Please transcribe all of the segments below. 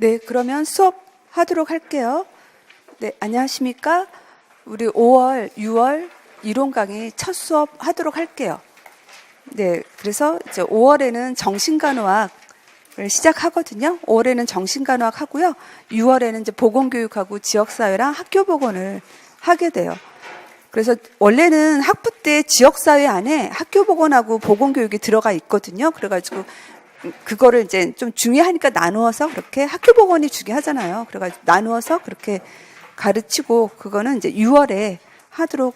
네, 그러면 수업하도록 할게요. 네, 안녕하십니까? 우리 5월, 6월 이론 강의 첫 수업 하도록 할게요. 네, 그래서 이제 5월에는 정신간호학을 시작하거든요. 5월에는 정신간호학 하고요. 6월에는 이제 보건교육하고 지역사회랑 학교보건을 하게 돼요. 그래서 원래는 학부 때 지역사회 안에 학교보건하고 보건교육이 들어가 있거든요. 그래가지고 그거를 이제 좀 중요하니까 나누어서 그렇게 학교보건이 중요하잖아요. 그래가지고 나누어서 그렇게 가르치고 그거는 이제 6월에 하도록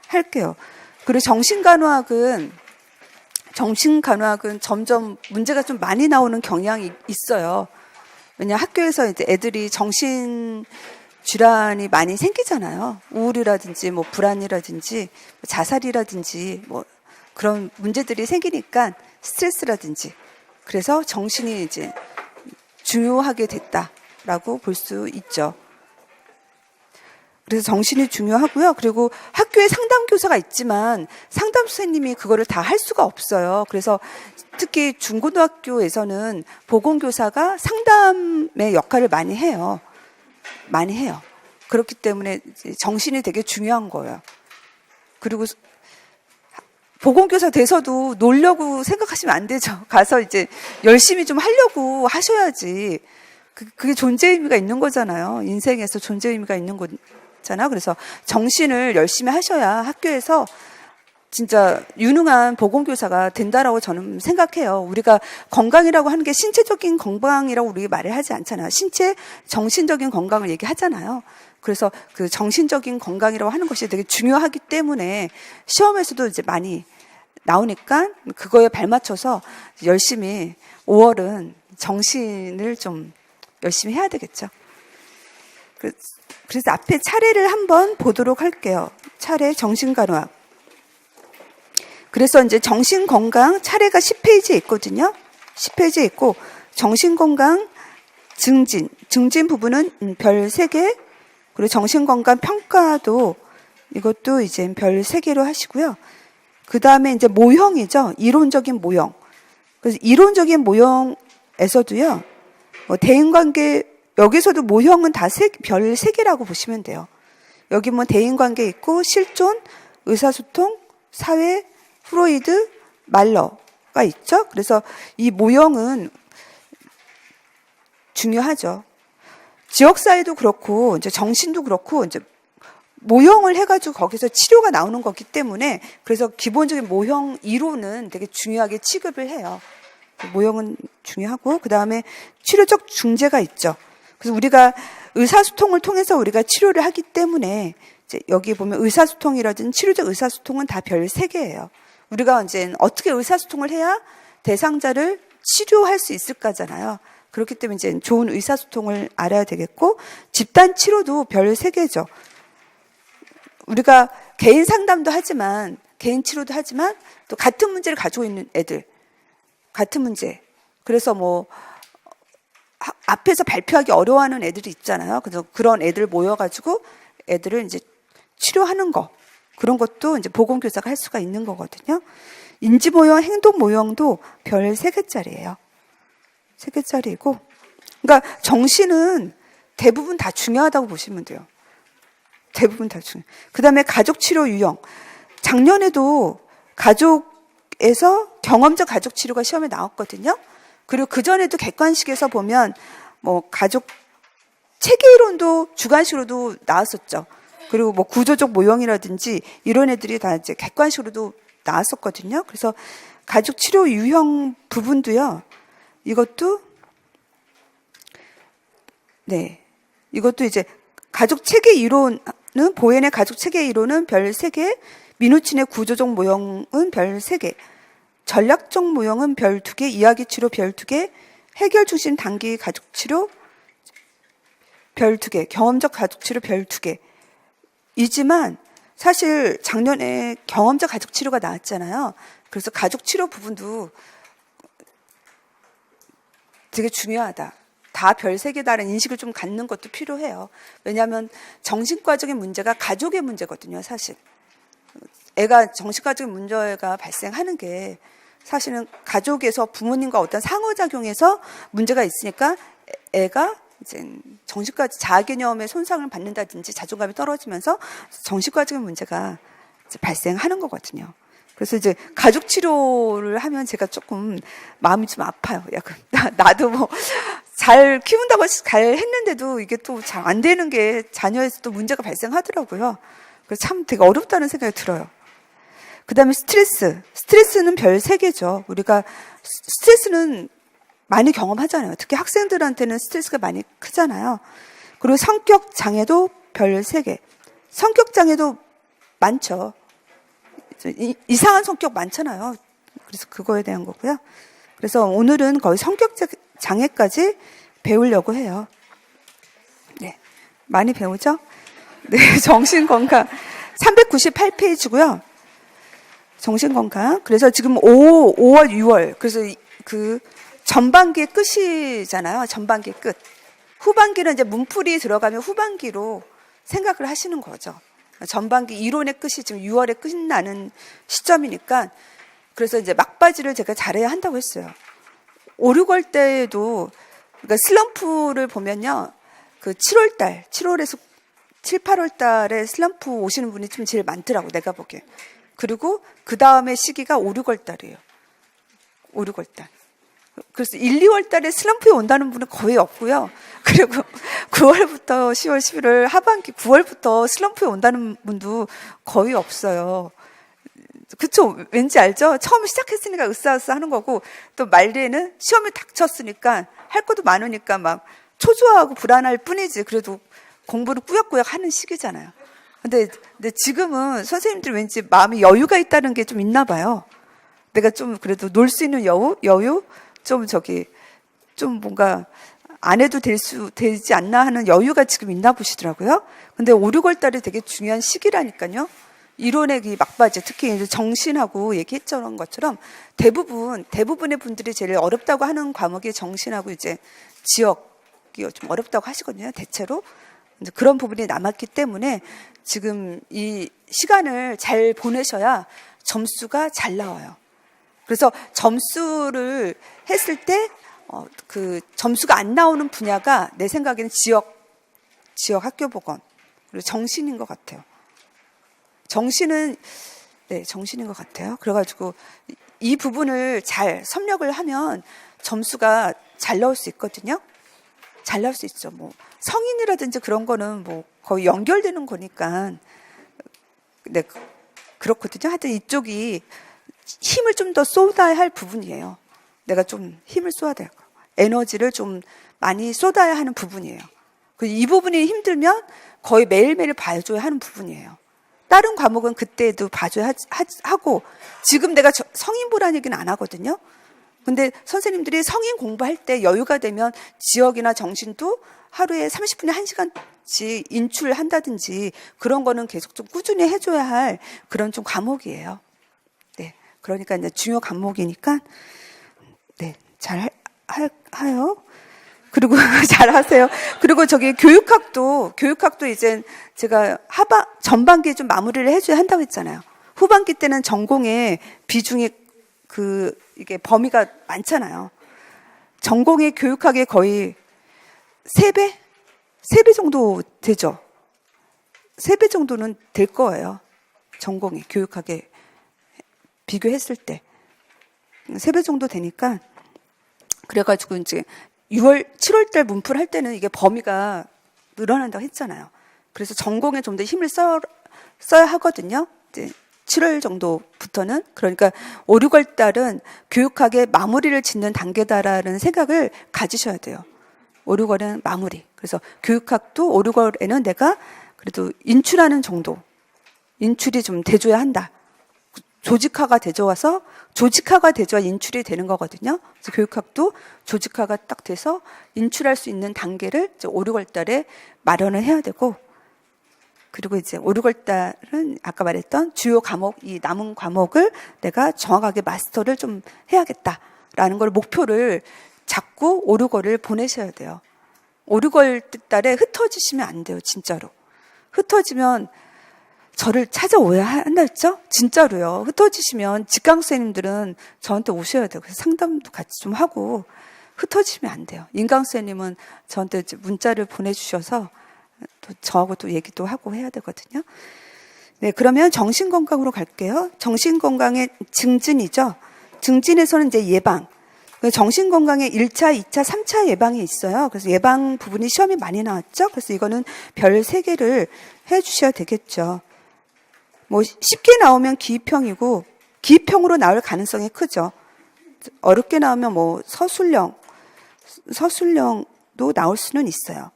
할게요. 그리고 정신간호학은 점점 문제가 좀 많이 나오는 경향이 있어요. 왜냐 학교에서 이제 애들이 정신 질환이 많이 생기잖아요. 우울이라든지 뭐 불안이라든지 자살이라든지 뭐 그런 문제들이 생기니까 스트레스라든지 그래서 정신이 이제 중요하게 됐다라고 볼 수 있죠. 그래서 정신이 중요하고요. 그리고 학교에 상담교사가 있지만 상담 선생님이 그거를 다 할 수가 없어요. 그래서 특히 중고등학교에서는 보건교사가 상담의 역할을 많이 해요. 그렇기 때문에 정신이 되게 중요한 거예요. 그리고 보건교사 돼서도 놀려고 생각하시면 안 되죠. 가서 이제 열심히 좀 하려고 하셔야지. 그게 존재 의미가 있는 거잖아요. 인생에서 존재 의미가 있는 거잖아요. 그래서 정신을 열심히 하셔야 학교에서 진짜 유능한 보건교사가 된다라고 저는 생각해요. 우리가 건강이라고 하는 게 신체적인 건강이라고 우리 말을 하지 않잖아요. 신체, 정신적인 건강을 얘기하잖아요. 그래서 그 정신적인 건강이라고 하는 것이 되게 중요하기 때문에 시험에서도 이제 많이 나오니까 그거에 발맞춰서 열심히 5월은 정신을 좀 열심히 해야 되겠죠. 그래서 앞에 차례를 한번 보도록 할게요. 차례 정신간호학. 그래서 이제 정신건강 차례가 10페이지에 있거든요. 10페이지에 있고 정신건강 증진 부분은 별 3개, 그리고 정신건강 평가도 이것도 이제 별 3개로 하시고요. 그 다음에 이제 모형이죠. 이론적인 모형. 그래서 이론적인 모형에서도요. 대인관계, 여기서도 모형은 다 별 3개라고 보시면 돼요. 여기 뭐 대인관계 있고 실존, 의사소통, 사회, 프로이드, 말러가 있죠. 그래서 이 모형은 중요하죠. 지역사회도 그렇고 이제 정신도 그렇고 이제 모형을 해가지고 거기서 치료가 나오는 거기 때문에 그래서 기본적인 모형 이론은 되게 중요하게 취급을 해요. 모형은 중요하고 그 다음에 치료적 중재가 있죠. 그래서 우리가 의사소통을 통해서 우리가 치료를 하기 때문에 이제 여기 보면 의사소통이라든지 치료적 의사소통은 다 별 3개예요. 우리가 이제 어떻게 의사소통을 해야 대상자를 치료할 수 있을까잖아요. 그렇기 때문에 이제 좋은 의사소통을 알아야 되겠고 집단 치료도 별 3개죠. 우리가 개인 상담도 하지만 개인 치료도 하지만 또 같은 문제를 가지고 있는 애들 같은 문제. 그래서 뭐 앞에서 발표하기 어려워하는 애들이 있잖아요. 그래서 그런 애들 모여가지고 애들을 이제 치료하는 거 그런 것도 이제 보건교사가 할 수가 있는 거거든요. 인지 모형, 행동 모형도 별 3개짜리예요. 3개짜리고, 그러니까 정신은 대부분 다 중요하다고 보시면 돼요. 대부분 다 중요해요. 그 다음에 가족 치료 유형. 작년에도 가족에서 경험적 가족 치료가 시험에 나왔거든요. 그리고 그전에도 객관식에서 보면 뭐 가족 체계이론도 주관식으로도 나왔었죠. 그리고 뭐 구조적 모형이라든지 이런 애들이 다 이제 객관식으로도 나왔었거든요. 그래서 가족 치료 유형 부분도요. 이것도 이제 가족 체계 이론은 보엔의 가족 체계 이론은 별 3개, 미누친의 구조적 모형은 별 3개, 전략적 모형은 별 2개, 이야기 치료 별 2개, 해결 중심 단기 가족 치료 별 2개, 경험적 가족 치료 별 2개. 이지만 사실 작년에 경험적 가족 치료가 나왔잖아요. 그래서 가족 치료 부분도 되게 중요하다. 다 별 3개다라는 인식을 좀 갖는 것도 필요해요. 왜냐하면 정신과적인 문제가 가족의 문제거든요, 사실. 애가 정신과적인 문제가 발생하는 게 사실은 가족에서 부모님과 어떤 상호작용에서 문제가 있으니까 애가 이제 정신과 자아 개념의 손상을 받는다든지 자존감이 떨어지면서 정신과적인 문제가 이제 발생하는 거거든요. 그래서 이제 가족 치료를 하면 제가 조금 마음이 좀 아파요. 약간 나도 뭐 잘 키운다고 잘 했는데도 이게 또 잘 안 되는 게 자녀에서 또 문제가 발생하더라고요. 그래서 참 되게 어렵다는 생각이 들어요. 그다음에 스트레스는 별 3개죠. 우리가 스트레스는 많이 경험하잖아요. 특히 학생들한테는 스트레스가 많이 크잖아요. 그리고 성격 장애도 별 3개. 성격 장애도 많죠. 이상한 성격 많잖아요. 그래서 그거에 대한 거고요. 그래서 오늘은 거의 성격 장애까지 배우려고 해요. 네. 많이 배우죠? 네. 정신건강. 398페이지고요. 정신건강. 그래서 지금 5월, 6월. 그래서 그 전반기의 끝이잖아요. 전반기의 끝. 후반기는 이제 문풀이 들어가면 후반기로 생각을 하시는 거죠. 전반기 이론의 끝이 지금 6월에 끝나는 시점이니까 그래서 이제 막바지를 제가 잘해야 한다고 했어요. 5, 6월 때에도 그러니까 슬럼프를 보면요. 그 7월에서 7, 8월 달에 슬럼프 오시는 분이 좀 제일 많더라고, 내가 보기에. 그리고 그 다음에 시기가 5, 6월 달이에요. 5, 6월 달. 그래서 1, 2월 달에 슬럼프에 온다는 분은 거의 없고요. 그리고 9월부터 10월, 11월 하반기 9월부터 슬럼프에 온다는 분도 거의 없어요. 그쵸? 왠지 알죠? 처음 시작했으니까 으쌰으쌰 하는 거고 또 말리에는 시험이 닥쳤으니까 할 것도 많으니까 막 초조하고 불안할 뿐이지 그래도 공부를 꾸역꾸역 하는 시기잖아요. 근데 지금은 선생님들 왠지 마음에 여유가 있다는 게 좀 있나 봐요. 내가 좀 그래도 놀 수 있는 여유? 좀 뭔가 안 해도 되지 않나 하는 여유가 지금 있나 보시더라고요. 근데 5, 6월 달에 되게 중요한 시기라니까요. 이론의 막바지, 특히 이제 정신하고 얘기했던 것처럼 대부분의 분들이 제일 어렵다고 하는 과목이 정신하고 이제 지역이 좀 어렵다고 하시거든요. 대체로. 이제 그런 부분이 남았기 때문에 지금 이 시간을 잘 보내셔야 점수가 잘 나와요. 그래서 점수를 했을 때, 그 점수가 안 나오는 분야가 내 생각에는 지역 학교 보건, 그리고 정신인 것 같아요. 정신인 것 같아요. 그래가지고 이 부분을 잘 섭렵을 하면 점수가 잘 나올 수 있거든요. 잘 나올 수 있죠. 뭐 성인이라든지 그런 거는 뭐 거의 연결되는 거니까. 네, 그렇거든요. 하여튼 이쪽이 힘을 좀 더 쏟아야 할 부분이에요. 내가 좀 힘을 쏟아야 될 거. 에너지를 좀 많이 쏟아야 하는 부분이에요. 이 부분이 힘들면 거의 매일매일 봐줘야 하는 부분이에요. 다른 과목은 그때도 봐줘야 하고 지금 내가 성인 보라는 얘기는 안 하거든요. 근데 선생님들이 성인 공부할 때 여유가 되면 지역이나 정신도 하루에 30분에 1시간씩 인출한다든지 그런 거는 계속 좀 꾸준히 해줘야 할 그런 좀 과목이에요. 네. 그러니까 이제 중요 과목이니까 네. 잘 해요. 그리고 잘 하세요. 그리고 교육학도 이제 제가 전반기에 좀 마무리를 해줘야 한다고 했잖아요. 후반기 때는 전공의 비중이 이게 범위가 많잖아요. 전공의 교육학에 거의 3배? 3배 정도 되죠. 3배 정도는 될 거예요. 전공의 교육학에 비교했을 때. 3배 정도 되니까. 그래가지고 이제 7월 달 문풀 할 때는 이게 범위가 늘어난다고 했잖아요. 그래서 전공에 좀 더 힘을 써야 하거든요. 이제 7월 정도부터는. 그러니까 5, 6월 달은 교육학의 마무리를 짓는 단계다라는 생각을 가지셔야 돼요. 5, 6월은 마무리. 그래서 교육학도 5, 6월에는 내가 그래도 인출하는 정도. 인출이 좀 돼줘야 한다. 조직화가 돼줘야 인출이 되는 거거든요. 그래서 교육학도 조직화가 딱 돼서 인출할 수 있는 단계를 이제 5, 6월 달에 마련을 해야 되고, 그리고 이제 5, 6월 달은 아까 말했던 주요 과목, 이 남은 과목을 내가 정확하게 마스터를 좀 해야겠다라는 걸 목표를 잡고 5, 6월을 보내셔야 돼요. 5, 6월 달에 흩어지시면 안 돼요, 진짜로. 흩어지면 저를 찾아오야 한다 했죠? 진짜로요. 흩어지시면 직강 선생님들은 저한테 오셔야 돼요. 그래서 상담도 같이 좀 하고 흩어지면 안 돼요. 인강쌤님은 저한테 문자를 보내주셔서 또 저하고 또 얘기도 하고 해야 되거든요. 네, 그러면 정신건강으로 갈게요. 정신건강의 증진이죠. 증진에서는 이제 예방. 정신건강에 1차, 2차, 3차 예방이 있어요. 그래서 예방 부분이 시험이 많이 나왔죠. 그래서 이거는 별 3개를 해 주셔야 되겠죠. 뭐 쉽게 나오면 기입형이고 기입형으로 나올 가능성이 크죠. 어렵게 나오면 뭐 서술형도 나올 수는 있어요.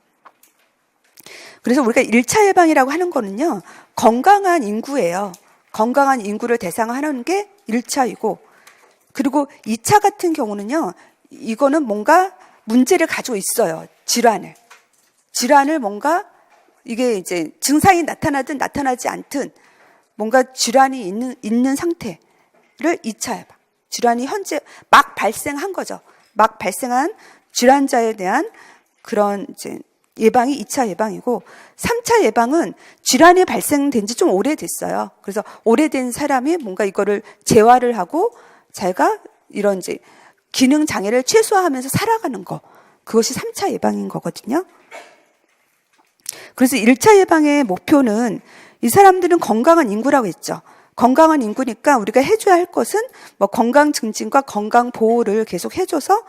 그래서 우리가 1차 예방이라고 하는 거는요. 건강한 인구예요. 건강한 인구를 대상화하는 게 1차이고 그리고 2차 같은 경우는요. 이거는 뭔가 문제를 가지고 있어요. 질환을 뭔가 이게 이제 증상이 나타나든 나타나지 않든 뭔가 질환이 있는 상태를 2차 예방. 질환이 현재 막 발생한 거죠. 막 발생한 질환자에 대한 그런 이제 예방이 2차 예방이고 3차 예방은 질환이 발생된 지 좀 오래됐어요. 그래서 오래된 사람이 뭔가 이거를 재활을 하고 자기가 이런 이제 기능 장애를 최소화하면서 살아가는 거. 그것이 3차 예방인 거거든요. 그래서 1차 예방의 목표는 이 사람들은 건강한 인구라고 했죠. 건강한 인구니까 우리가 해줘야 할 것은 뭐 건강 증진과 건강 보호를 계속 해줘서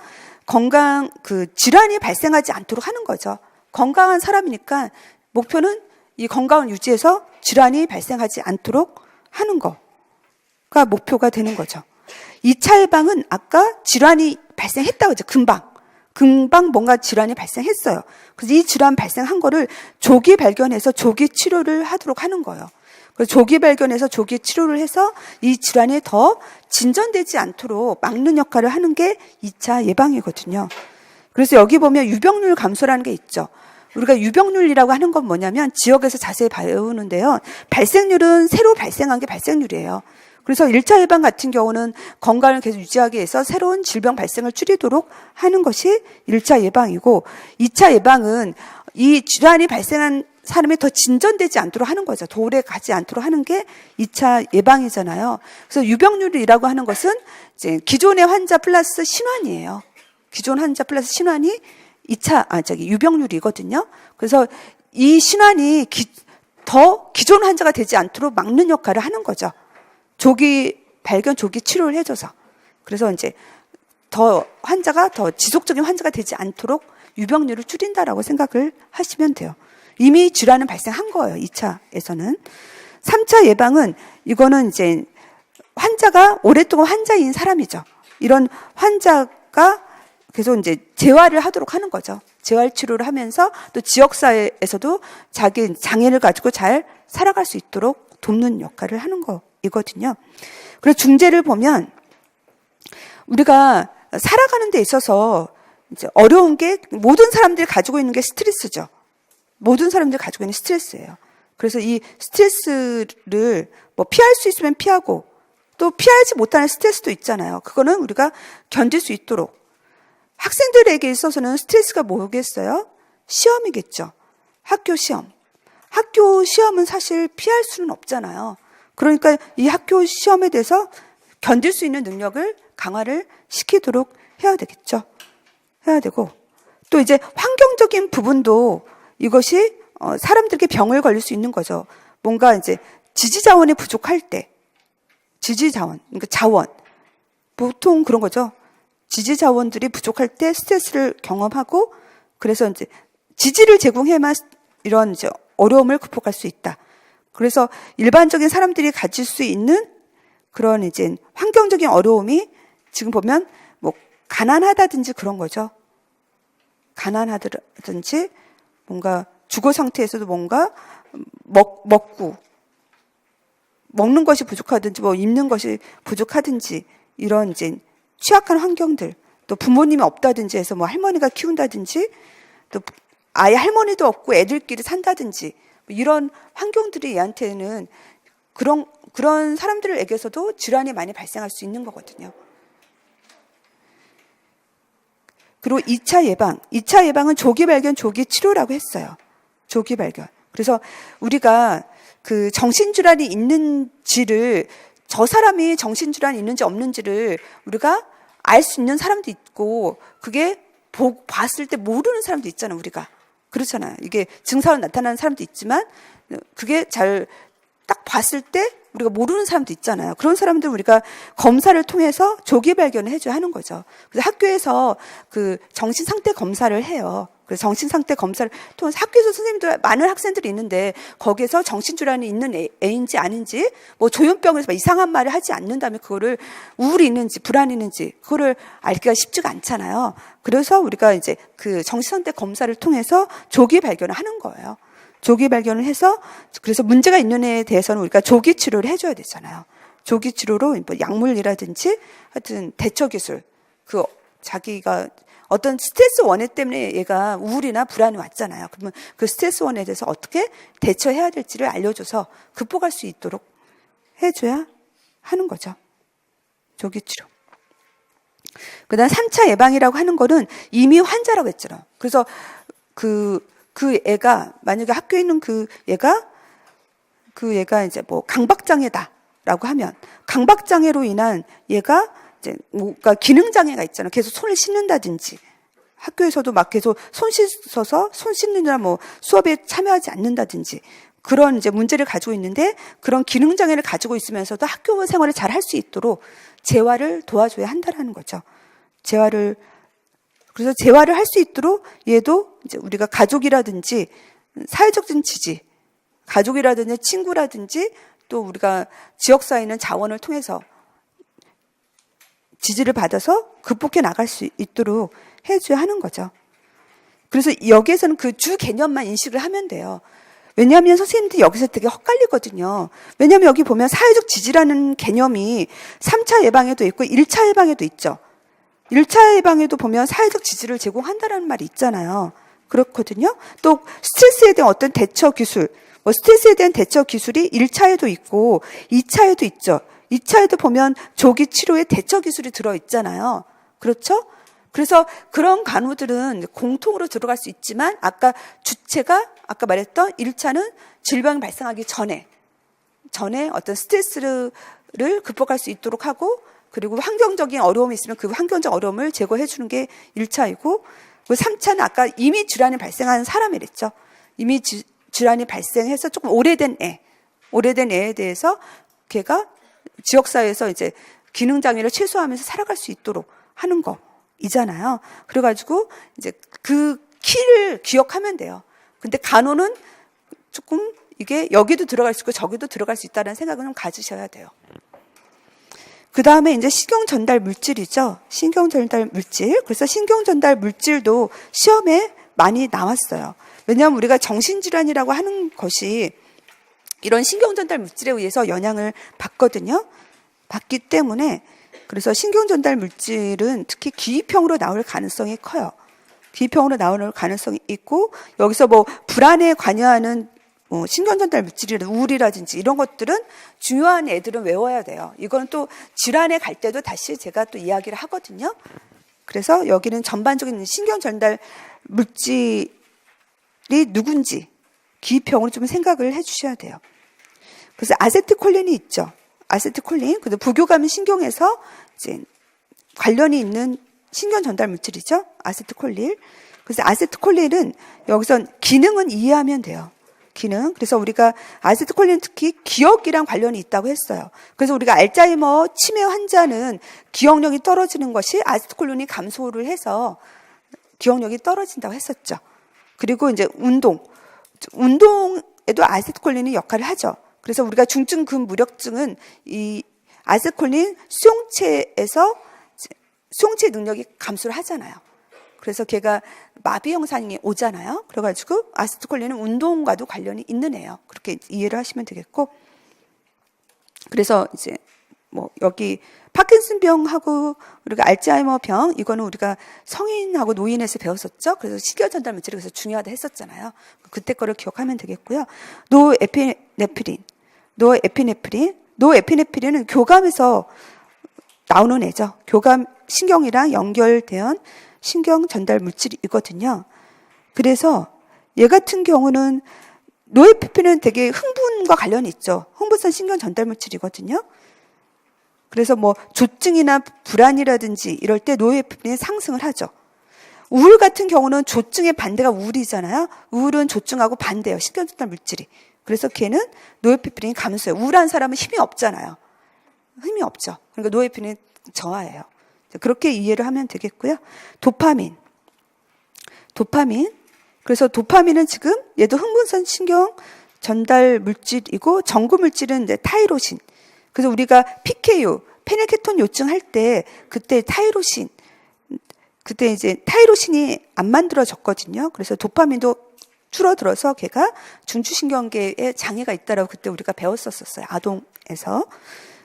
질환이 발생하지 않도록 하는 거죠. 건강한 사람이니까 목표는 이 건강을 유지해서 질환이 발생하지 않도록 하는 거가 목표가 되는 거죠. 2차 예방은 아까 질환이 발생했다고 했죠. 금방 뭔가 질환이 발생했어요. 그래서 이 질환 발생한 거를 조기 발견해서 조기 치료를 하도록 하는 거예요. 그래서 조기 발견해서 조기 치료를 해서 이 질환이 더 진전되지 않도록 막는 역할을 하는 게 2차 예방이거든요. 그래서 여기 보면 유병률 감소라는 게 있죠. 우리가 유병률이라고 하는 건 뭐냐면 지역에서 자세히 배우는데요. 발생률은 새로 발생한 게 발생률이에요. 그래서 1차 예방 같은 경우는 건강을 계속 유지하기 위해서 새로운 질병 발생을 줄이도록 하는 것이 1차 예방이고 2차 예방은 이 질환이 발생한 사람이 더 진전되지 않도록 하는 거죠. 더 오래 가지 않도록 하는 게 2차 예방이잖아요. 그래서 유병률이라고 하는 것은 이제 기존의 환자 플러스 신환이에요. 기존 환자 플러스 신환이 유병률이거든요. 그래서 이 신환이 더 기존 환자가 되지 않도록 막는 역할을 하는 거죠. 조기 발견, 조기 치료를 해줘서. 그래서 이제 환자가 더 지속적인 환자가 되지 않도록 유병률을 줄인다라고 생각을 하시면 돼요. 이미 질환은 발생한 거예요. 2차에서는. 3차 예방은 이거는 이제 환자가 오랫동안 환자인 사람이죠. 이런 환자가 계속 이제 재활을 하도록 하는 거죠. 재활 치료를 하면서 또 지역사회에서도 자기 장애를 가지고 잘 살아갈 수 있도록 돕는 역할을 하는 거이거든요. 그래서 중재를 보면 우리가 살아가는 데 있어서 이제 어려운 게 모든 사람들이 가지고 있는 게 스트레스죠. 모든 사람들이 가지고 있는 스트레스예요. 그래서 이 스트레스를 뭐 피할 수 있으면 피하고 또 피하지 못하는 스트레스도 있잖아요. 그거는 우리가 견딜 수 있도록. 학생들에게 있어서는 스트레스가 뭐겠어요? 시험이겠죠. 학교 시험. 학교 시험은 사실 피할 수는 없잖아요. 그러니까 이 학교 시험에 대해서 견딜 수 있는 능력을 강화를 시키도록 해야 되겠죠. 해야 되고. 또 이제 환경적인 부분도 이것이 사람들에게 병을 걸릴 수 있는 거죠. 뭔가 이제 지지 자원이 부족할 때, 지지 자원, 그러니까 자원. 보통 그런 거죠. 지지 자원들이 부족할 때 스트레스를 경험하고 그래서 이제 지지를 제공해야만 이런 이제 어려움을 극복할 수 있다. 그래서 일반적인 사람들이 가질 수 있는 그런 이제 환경적인 어려움이 지금 보면 뭐 가난하다든지 그런 거죠. 가난하다든지 뭔가 주거 상태에서도 뭔가 먹는 것이 부족하든지 뭐 입는 것이 부족하든지 이런 이제 취약한 환경들, 또 부모님이 없다든지 해서 뭐 할머니가 키운다든지 또 아예 할머니도 없고 애들끼리 산다든지 이런 환경들이 얘한테는 그런 사람들에게서도 질환이 많이 발생할 수 있는 거거든요. 그리고 2차 예방은 조기 발견, 조기 치료라고 했어요. 조기 발견. 그래서 우리가 그 정신질환이 있는지를 저 사람이 정신질환이 있는지 없는지를 우리가 알 수 있는 사람도 있고 그게 봤을 때 모르는 사람도 있잖아요. 우리가 그렇잖아요. 이게 증상으로 나타나는 사람도 있지만 그게 잘 딱 봤을 때 우리가 모르는 사람도 있잖아요. 그런 사람들 우리가 검사를 통해서 조기 발견을 해줘야 하는 거죠. 그래서 학교에서 그 정신 상태 검사를 해요. 그래서 정신 상태 검사를 통해서 학교에서 선생님들 많은 학생들이 있는데 거기에서 정신질환이 있는 애인지 아닌지 뭐 조현병에서 이상한 말을 하지 않는다면 그거를 우울이 있는지 불안이 있는지 그거를 알기가 쉽지가 않잖아요. 그래서 우리가 이제 그 정신 상태 검사를 통해서 조기 발견을 하는 거예요. 조기 발견을 해서 그래서 문제가 있는 애에 대해서는 우리가 조기 치료를 해줘야 되잖아요. 조기 치료로 뭐 약물이라든지 하여튼 대처 기술 그 자기가 어떤 스트레스 원인 때문에 얘가 우울이나 불안이 왔잖아요. 그러면 그 스트레스 원인에 대해서 어떻게 대처해야 될지를 알려줘서 극복할 수 있도록 해줘야 하는 거죠. 조기 치료. 그 다음 3차 예방이라고 하는 거는 이미 환자라고 했잖아요. 그래서 그 애가 만약에 학교에 있는 그 애가 이제 뭐 강박장애다라고 하면 강박장애로 인한 얘가 이제 뭔가 기능장애가 있잖아요. 계속 손을 씻는다든지 학교에서도 막 계속 손 씻느라 뭐 수업에 참여하지 않는다든지 그런 이제 문제를 가지고 있는데 그런 기능장애를 가지고 있으면서도 학교 생활을 잘 할 수 있도록 재활을 도와줘야 한다라는 거죠. 그래서 재활을 할 수 있도록 얘도 이제 우리가 가족이라든지 사회적인 지지, 가족이라든지 친구라든지 또 우리가 지역사회에 있는 자원을 통해서 지지를 받아서 극복해 나갈 수 있도록 해줘야 하는 거죠. 그래서 여기에서는 그 주 개념만 인식을 하면 돼요. 왜냐하면 선생님들이 여기서 되게 헛갈리거든요. 왜냐하면 여기 보면 사회적 지지라는 개념이 3차 예방에도 있고 1차 예방에도 있죠. 1차 예방에도 보면 사회적 지지를 제공한다는 말이 있잖아요. 그렇거든요. 또 스트레스에 대한 어떤 대처 기술, 뭐 스트레스에 대한 대처 기술이 1차에도 있고 2차에도 있죠. 2차에도 보면 조기 치료의 대처 기술이 들어있잖아요. 그렇죠? 그래서 그런 간호들은 공통으로 들어갈 수 있지만 주체가 아까 말했던 1차는 질병이 발생하기 전에 어떤 스트레스를 극복할 수 있도록 하고 그리고 환경적인 어려움이 있으면 그 환경적 어려움을 제거해 주는 게 1차이고 3차는 아까 이미 질환이 발생한 사람이랬죠. 이미 질환이 발생해서 조금 오래된 애에 대해서 걔가 지역사회에서 이제 기능장애를 최소화하면서 살아갈 수 있도록 하는 거이잖아요. 그래가지고 이제 그 키를 기억하면 돼요. 근데 간호는 조금 이게 여기도 들어갈 수 있고 저기도 들어갈 수 있다는 생각은 좀 가지셔야 돼요. 그 다음에 이제 신경전달 물질이죠. 신경전달 물질. 그래서 신경전달 물질도 시험에 많이 나왔어요. 왜냐하면 우리가 정신질환이라고 하는 것이 이런 신경전달 물질에 의해서 영향을 받거든요. 받기 때문에 그래서 신경전달 물질은 특히 기입형으로 나올 가능성이 커요. 기입형으로 나올 가능성이 있고 여기서 뭐 불안에 관여하는 신경전달 물질이라든지 우울이라든지 이런 것들은 중요한 애들은 외워야 돼요. 이거는 또 질환에 갈 때도 다시 제가 또 이야기를 하거든요. 그래서 여기는 전반적인 신경전달 물질이 누군지 기입형으로 좀 생각을 해주셔야 돼요. 그래서 아세트콜린이 있죠. 아세트콜린, 그래서 부교감 신경에서 이제 관련이 있는 신경 전달 물질이죠. 아세트콜린. 그래서 아세트콜린은 여기서 기능은 이해하면 돼요. 기능. 그래서 우리가 아세트콜린 특히 기억이랑 관련이 있다고 했어요. 그래서 우리가 알츠하이머 치매 환자는 기억력이 떨어지는 것이 아세트콜린이 감소를 해서 기억력이 떨어진다고 했었죠. 그리고 이제 운동에도 아세트콜린이 역할을 하죠. 그래서 우리가 중증 근무력증은 이 아세트콜린 수용체에서 수용체 능력이 감소를 하잖아요. 그래서 걔가 마비 현상이 오잖아요. 그래가지고 아세트콜린은 운동과도 관련이 있는 애예요. 그렇게 이해를 하시면 되겠고. 그래서 이제 뭐 여기 파킨슨병하고 우리가 알츠하이머병 이거는 우리가 성인하고 노인에서 배웠었죠. 그래서 신경전달 물질이 그래서 중요하다 했었잖아요. 그때 거를 기억하면 되겠고요. 노에피네프린은 교감에서 나오는 애죠. 교감 신경이랑 연결된 신경 전달 물질이거든요. 그래서 얘 같은 경우는 노에피네프린은 되게 흥분과 관련이 있죠. 흥분성 신경 전달 물질이거든요. 그래서 뭐 조증이나 불안이라든지 이럴 때 노에피프린이 상승을 하죠. 우울 같은 경우는 조증의 반대가 우울이잖아요. 우울은 조증하고 반대예요. 신경전달 물질이. 그래서 걔는 노에피프린이 감소해요. 우울한 사람은 힘이 없잖아요. 힘이 없죠. 그러니까 노에피프린이 저하예요. 그렇게 이해를 하면 되겠고요. 도파민. 그래서 도파민은 지금 얘도 흥분성 신경 전달 물질이고 전구 물질은 이제 타이로신. 그래서 우리가 PKU, 페닐케톤 요증 할 때 그때 이제 타이로신이 안 만들어졌거든요. 그래서 도파민도 줄어들어서 걔가 중추신경계에 장애가 있다라고 그때 우리가 배웠었어요. 아동에서.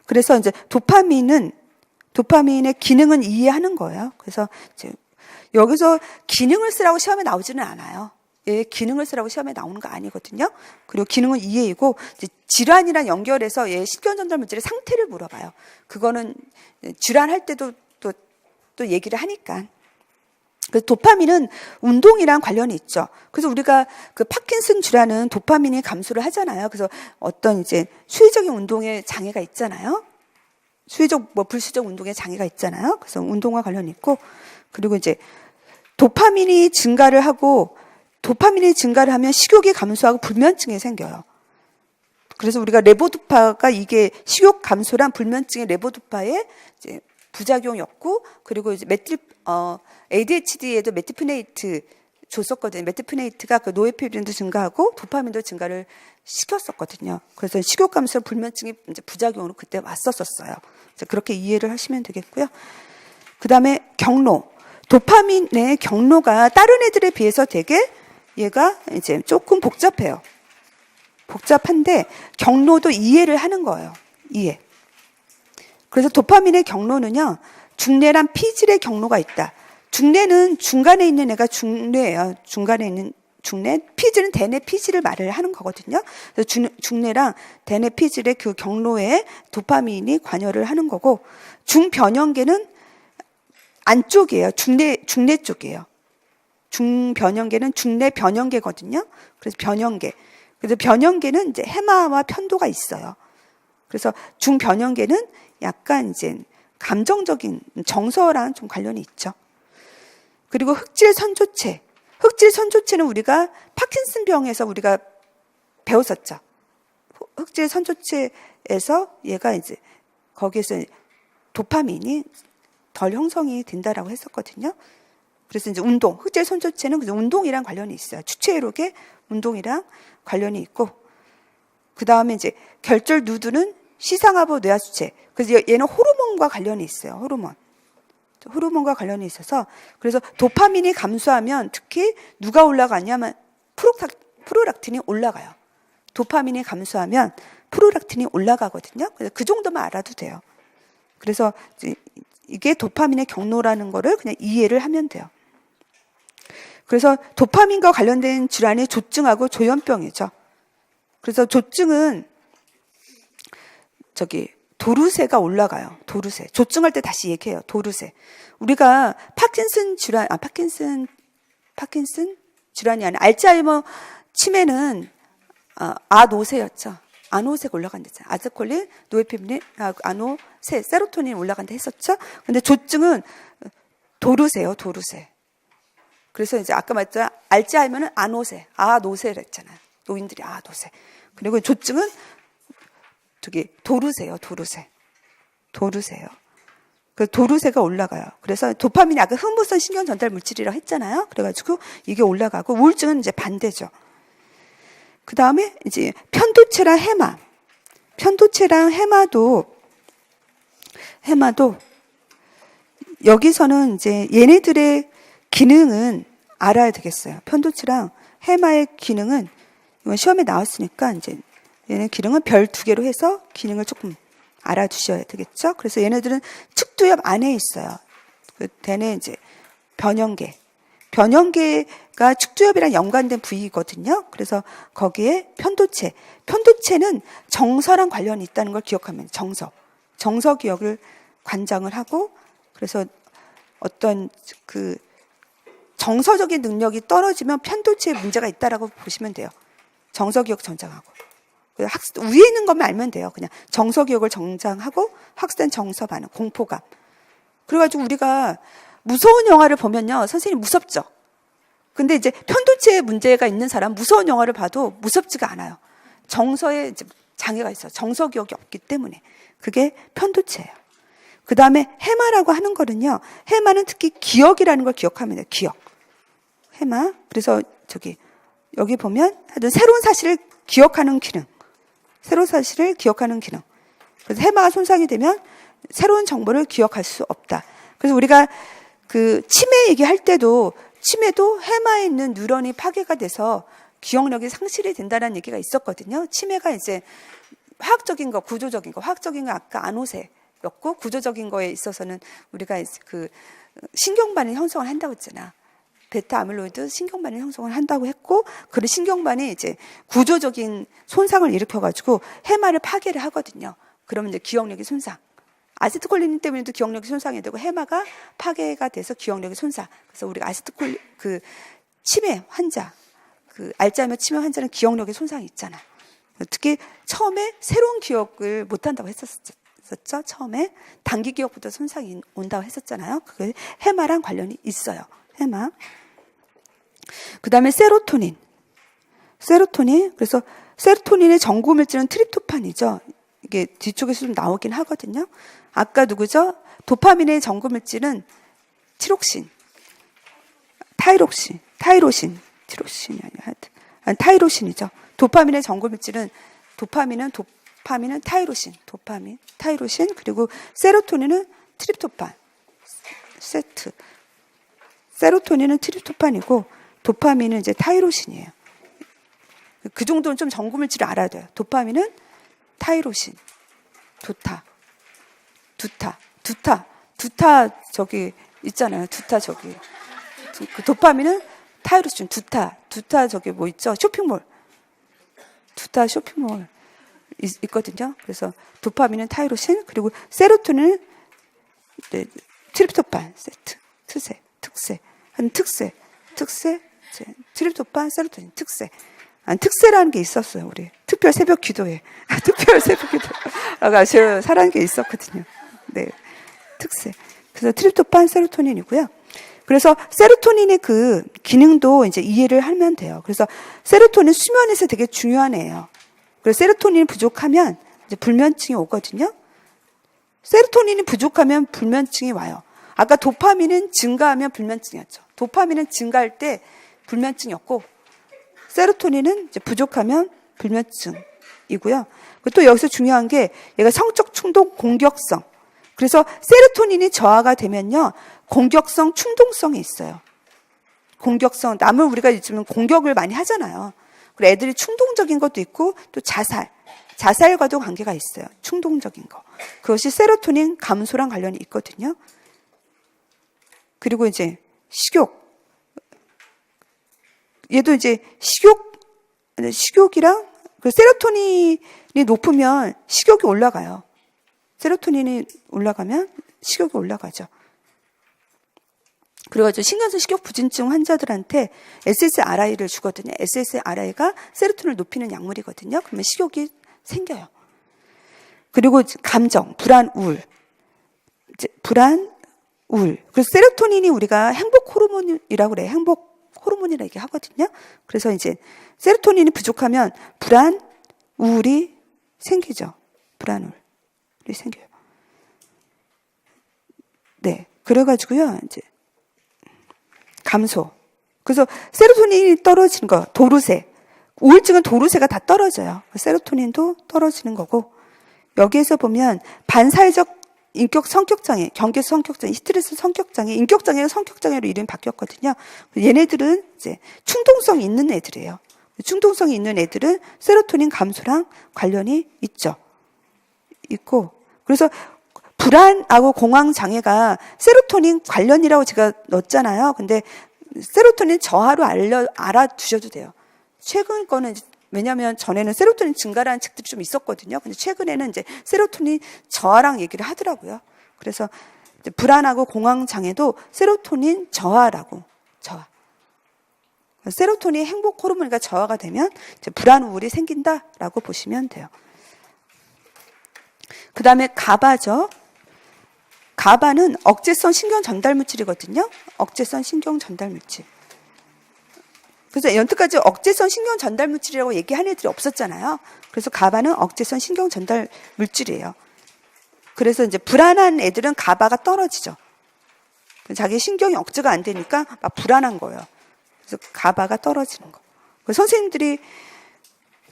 그래서 이제 도파민의 기능은 이해하는 거예요. 그래서 이제 여기서 기능을 쓰라고 시험에 나오지는 않아요. 얘 기능을 쓰라고 시험에 나오는 거 아니거든요. 그리고 기능은 이해이고 질환이랑 연결해서 얘 신경전달 물질의 상태를 물어봐요. 그거는 질환할 때도 또 얘기를 하니까. 그래서 도파민은 운동이랑 관련이 있죠. 그래서 우리가 그 파킨슨 질환은 도파민이 감소를 하잖아요. 그래서 어떤 이제 수의적인 운동에 장애가 있잖아요. 불수적 운동에 장애가 있잖아요. 그래서 운동과 관련이 있고, 그리고 이제 도파민이 증가를 하면 식욕이 감소하고 불면증이 생겨요. 그래서 우리가 레보도파가 이게 식욕 감소란 불면증의 레보도파의 이제 부작용이었고, 그리고 이제 ADHD에도 메티프네이트 줬었거든요. 메티프네이트가 그 노에피프린도 증가하고 도파민도 증가를 시켰었거든요. 그래서 식욕 감소 불면증이 이제 부작용으로 그때 왔었어요. 그렇게 이해를 하시면 되겠고요. 그 다음에 경로. 도파민의 경로가 다른 애들에 비해서 되게 얘가 이제 조금 복잡해요. 복잡한데 경로도 이해를 하는 거예요. 이해. 그래서 도파민의 경로는요, 중뇌란 피질의 경로가 있다. 중뇌는 중간에 있는 애가 중뇌예요. 중간에 있는 중뇌. 피질은 대뇌 피질을 말을 하는 거거든요. 그래서 중뇌랑 대뇌 피질의 그 경로에 도파민이 관여를 하는 거고, 중변형계는 안쪽이에요. 중뇌 쪽이에요. 중변형계는 중뇌 변형계거든요. 그래서 변형계. 그래서 변형계는 이제 해마와 편도가 있어요. 그래서 중변형계는 약간 이제 감정적인 정서랑 좀 관련이 있죠. 그리고 흑질 선조체. 흑질 선조체는 우리가 파킨슨 병에서 우리가 배웠었죠. 흑질 선조체에서 얘가 이제 거기에서 도파민이 덜 형성이 된다라고 했었거든요. 그래서 이제 운동, 흑질 선조체는 운동이랑 관련이 있어요. 추체회록의 운동이랑 관련이 있고, 그 다음에 이제 결절 누드는 시상하부 뇌하수체. 그래서 얘는 호르몬과 관련이 있어요. 호르몬과 관련이 있어서, 그래서 도파민이 감소하면 특히 누가 올라가냐면 프로락틴이 올라가요. 도파민이 감소하면 프로락틴이 올라가거든요. 그래서 그 정도만 알아도 돼요. 그래서 이게 도파민의 경로라는 거를 그냥 이해를 하면 돼요. 그래서 도파민과 관련된 질환이 조증하고 조현병이죠. 그래서 조증은 도르세가 올라가요. 도르세. 조증할 때 다시 얘기해요. 도르세. 우리가 파킨슨 질환이 아니라 알츠하이머 치매는 아노세였죠. 아노세가 올라간다잖아요. 아세콜린, 노에피프린, 아노세, 세로토닌 올라간다 했었죠. 근데 조증은 도르세요. 도르세. 그래서 이제 아까 말했잖아요. 알츠하이머는 아노세를 했잖아요. 노인들이 아노세. 그리고 조증은 도르세요. 도르세요. 그 도르세가 올라가요. 그래서 도파민이 아까 흥분성 신경 전달 물질이라고 했잖아요. 그래가지고 이게 올라가고, 우울증은 이제 반대죠. 그 다음에 이제 편도체랑 해마도 여기서는 이제 얘네들의 기능은 알아야 되겠어요. 편도체랑 해마의 기능은 이건 시험에 나왔으니까 이제 얘네 기능은 별 2개로 해서 기능을 조금 알아두셔야 되겠죠. 그래서 얘네들은 측두엽 안에 있어요. 그 대뇌 이제 변형계가 측두엽이랑 연관된 부위거든요. 그래서 거기에 편도체는 정서랑 관련이 있다는 걸 기억하면 정서 기억을 관장을 하고, 그래서 어떤 그 정서적인 능력이 떨어지면 편도체에 문제가 있다라고 보시면 돼요. 정서 기억 전장하고. 위에 있는 것만 알면 돼요. 그냥 정서 기억을 정장하고 확산 정서 반응, 공포감. 그래가지고 우리가 무서운 영화를 보면요, 선생님 무섭죠. 근데 이제 편도체에 문제가 있는 사람 무서운 영화를 봐도 무섭지가 않아요. 정서에 이제 장애가 있어요. 정서 기억이 없기 때문에. 그게 편도체예요. 그 다음에 해마라고 하는 거는요, 해마는 특히 기억이라는 걸 기억하면 돼요. 기억. 해마. 그래서 여기 보면 하여튼 새로운 사실을 기억하는 기능. 새로운 사실을 기억하는 기능. 그래서 해마가 손상이 되면 새로운 정보를 기억할 수 없다. 그래서 우리가 그 치매 얘기할 때도 치매도 해마에 있는 뉴런이 파괴가 돼서 기억력이 상실이 된다는 얘기가 있었거든요. 치매가 이제 화학적인 거, 구조적인 거, 화학적인 거 아까 아노세였고 구조적인 거에 있어서는 우리가 그 신경반을 형성을 한다고 했잖아. 베타 아밀로이드 신경반을 형성을 한다고 했고, 그 신경반이 이제 구조적인 손상을 일으켜가지고 해마를 파괴를 하거든요. 그러면 이제 기억력이 손상. 아세트콜린 때문에도 기억력이 손상이 되고 해마가 파괴가 돼서 기억력이 손상. 그래서 우리가 아세트콜린 그 치매 환자, 그 알츠하이머 치매 환자는 기억력이 손상이 있잖아. 특히 처음에 새로운 기억을 못 한다고 했었죠. 처음에 단기 기억부터 손상이 온다고 했었잖아요. 그게 해마랑 관련이 있어요. 해마. 그다음에 세로토닌. 그래서 세로토닌의 전구물질은 트립토판이죠. 이게 뒤쪽에서 좀 나오긴 하거든요. 아까 누구죠? 도파민의 전구물질은 티록신, 티로신이 아니야. 하여튼 타이로신이죠. 도파민의 전구물질은 도파민은 타이로신, 타이로신, 그리고 세로토닌은 트립토판, 세로토닌은 트립토판이고 도파민은 이제 타이로신이에요. 그 정도는 좀 전구물질을 알아야 돼요. 도파민은 타이로신, 두타 저기 있잖아요. 그 도파민은 타이로신, 두타 저기 뭐 있죠? 쇼핑몰 있거든요. 그래서 도파민은 타이로신, 그리고 세로토닌은 트립토판, 특세, 트립토판, 세로토닌, 특세라는 게 있었어요, 우리. 특별 새벽 기도에. 아주 사라는 게 있었거든요. 네. 특세. 그래서 트립토판, 세로토닌이고요. 그래서 세로토닌의 그 기능도 이제 이해를 하면 돼요. 그래서 세로토닌 수면에서 되게 중요한 애예요. 그래서 세로토닌이 부족하면 이제 불면증이 오거든요. 세로토닌이 부족하면 불면증이 와요. 아까 도파민은 증가하면 불면증이었죠. 도파민은 증가할 때 불면증이었고, 세로토닌은 이제 부족하면 불면증이고요. 또 여기서 중요한 게 얘가 성적 충동 공격성. 그래서 세로토닌이 저하가 되면요, 공격성 충동성이 있어요. 공격성, 남을 우리가 요즘은 공격을 많이 하잖아요. 그리고 애들이 충동적인 것도 있고 또 자살과도 관계가 있어요. 충동적인 거. 그것이 세로토닌 감소랑 관련이 있거든요. 그리고 이제 식욕. 얘도 이제 식욕이랑 그 세로토닌이 높으면 식욕이 올라가요. 세로토닌이 올라가면 식욕이 올라가죠. 그래가지고 신경성 식욕 부진증 환자들한테 SSRI를 주거든요. SSRI가 세로토닌을 높이는 약물이거든요. 그러면 식욕이 생겨요. 그리고 감정, 불안, 우울. 그래서 세로토닌이 우리가 행복 호르몬이라고 그래요. 행복 호르몬이라고 얘기하거든요. 그래서 이제 세로토닌이 부족하면 불안, 우울이 생기죠. 불안, 우울이 생겨요. 네. 그래가지고요, 이제, 감소. 그래서 세로토닌이 떨어지는 거, 도르세. 우울증은 도르세가 다 떨어져요. 세로토닌도 떨어지는 거고, 여기에서 보면 반사회적 성격장애, 경계성 성격장애, 스트레스 성격장애, 인격장애가 성격장애로 이름이 바뀌었거든요. 얘네들은 이제 충동성이 있는 애들이에요. 충동성이 있는 애들은 세로토닌 감소랑 관련이 있고, 그래서 불안하고 공황장애가 세로토닌 관련이라고 제가 넣었잖아요. 근데 세로토닌 저하로 알아두셔도 돼요. 최근 거는 왜냐하면 전에는 세로토닌 증가라는 책들이 좀 있었거든요. 근데 최근에는 이제 세로토닌 저하랑 얘기를 하더라고요. 그래서 불안하고 공황장애도 세로토닌 저하. 세로토닌 행복 호르몬이 저하가 되면 이제 불안 우울이 생긴다라고 보시면 돼요. 그 다음에 가바죠. 가바는 억제성 신경 전달 물질이거든요. 억제성 신경 전달 물질. 그래서 여태까지 억제성 신경 전달 물질이라고 얘기한 애들이 없었잖아요. 그래서 가바는 억제성 신경 전달 물질이에요. 그래서 이제 불안한 애들은 가바가 떨어지죠. 자기 신경이 억제가 안 되니까 막 불안한 거예요. 그래서 가바가 떨어지는 거. 선생님들이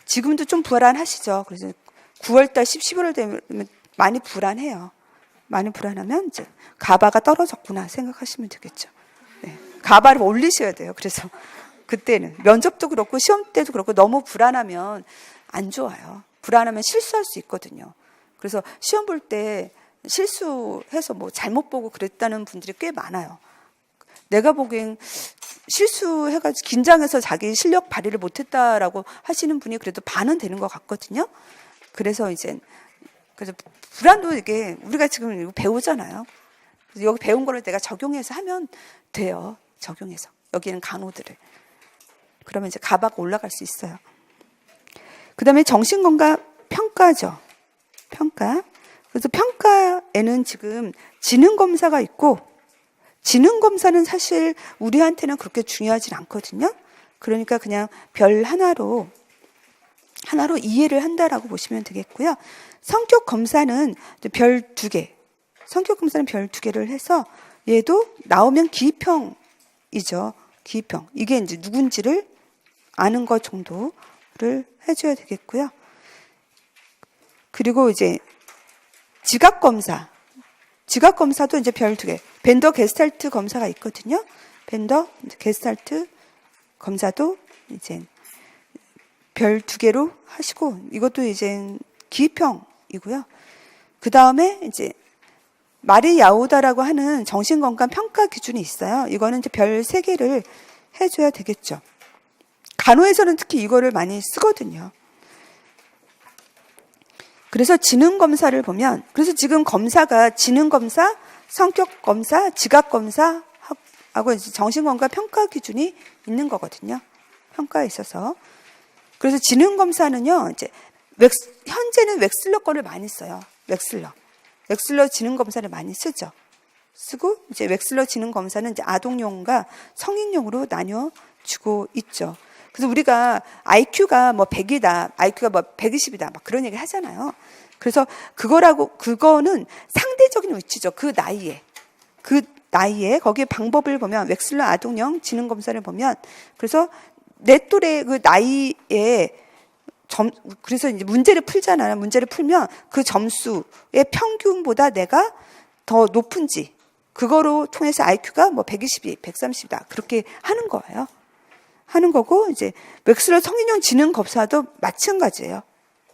지금도 좀 불안하시죠. 그래서 9월달, 11월 되면 많이 불안해요. 많이 불안하면 이제 가바가 떨어졌구나 생각하시면 되겠죠. 네. 가바를 올리셔야 돼요. 그래서 그때는 면접도 그렇고 시험 때도 그렇고 너무 불안하면 안 좋아요. 불안하면 실수할 수 있거든요. 그래서 시험 볼 때 실수해서 뭐 잘못 보고 그랬다는 분들이 꽤 많아요. 내가 보기엔 실수해가지고 긴장해서 자기 실력 발휘를 못했다라고 하시는 분이 그래도 반은 되는 것 같거든요. 그래서 이제 그래서 불안도 이게 우리가 지금 이거 배우잖아요. 그래서 여기 배운 거를 내가 적용해서 하면 돼요. 적용해서 여기는 간호들을 그러면 이제 가바가 올라갈 수 있어요. 그 다음에 정신건강 평가죠. 평가. 그래서 평가에는 지금 지능검사가 있고 지능검사는 사실 우리한테는 그렇게 중요하진 않거든요. 그러니까 그냥 별 하나로 이해를 한다라고 보시면 되겠고요. 성격검사는 별 2개. 성격검사는 별 2개를 해서 얘도 나오면 기입형이죠. 기입형. 이게 이제 누군지를 아는 것 정도를 해줘야 되겠고요. 그리고 이제 지각검사. 지각검사도 이제 별 2개. 벤더 게스탈트 검사가 있거든요. 벤더 게스탈트 검사도 이제 별 2개로 하시고, 이것도 이제 기입형이고요. 그 다음에 이제 마리 야오다라고 하는 정신건강 평가 기준이 있어요. 이거는 이제 별 3개를 해줘야 되겠죠. 간호에서는 특히 이거를 많이 쓰거든요. 그래서 지능검사를 보면, 그래서 지금 검사가 지능검사, 성격검사, 지각검사 하고 이제 정신건강 평가 기준이 있는 거거든요. 평가에 있어서. 그래서 지능검사는요, 이제 현재는 웩슬러 거를 많이 써요. 웩슬러 지능검사를 많이 쓰죠. 쓰고, 이제 웩슬러 지능검사는 이제 아동용과 성인용으로 나뉘어주고 있죠. 그래서 우리가 IQ가 뭐 100이다, IQ가 뭐 120이다, 막 그런 얘기 하잖아요. 그래서 그거는 상대적인 위치죠. 그 나이에, 거기에 방법을 보면, 웩슬러 아동용 지능검사를 보면, 그래서 내 또래 그 나이에 그래서 이제 문제를 풀잖아요. 문제를 풀면 그 점수의 평균보다 내가 더 높은지, 그거로 통해서 IQ가 뭐 120이, 130이다. 그렇게 하는 거예요. 하는 거고, 이제 웩슬러 성인용 지능 검사도 마찬가지예요.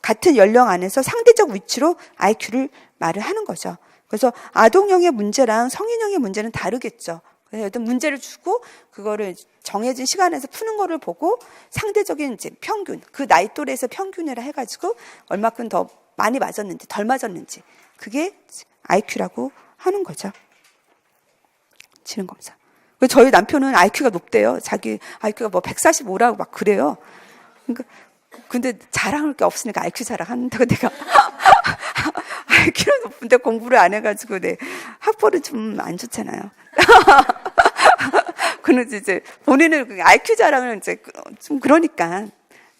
같은 연령 안에서 상대적 위치로 IQ를 말을 하는 거죠. 그래서 아동형의 문제랑 성인형의 문제는 다르겠죠. 그래서 어떤 문제를 주고 그거를 정해진 시간에서 푸는 거를 보고 상대적인 이제 평균, 그 나이 또래에서 평균이라 해가지고 얼마큼 더 많이 맞았는지 덜 맞았는지, 그게 IQ라고 하는 거죠. 지능 검사. 저희 남편은 IQ가 높대요. 자기 IQ가 뭐 145라고 막 그래요. 그러니까 근데 자랑할 게 없으니까 IQ 자랑한다고 내가 IQ는 높은데 공부를 안 해가지고 학벌은 좀 안 좋잖아요. 그는 이제 본인은 IQ 자랑을 이제 좀 그러니까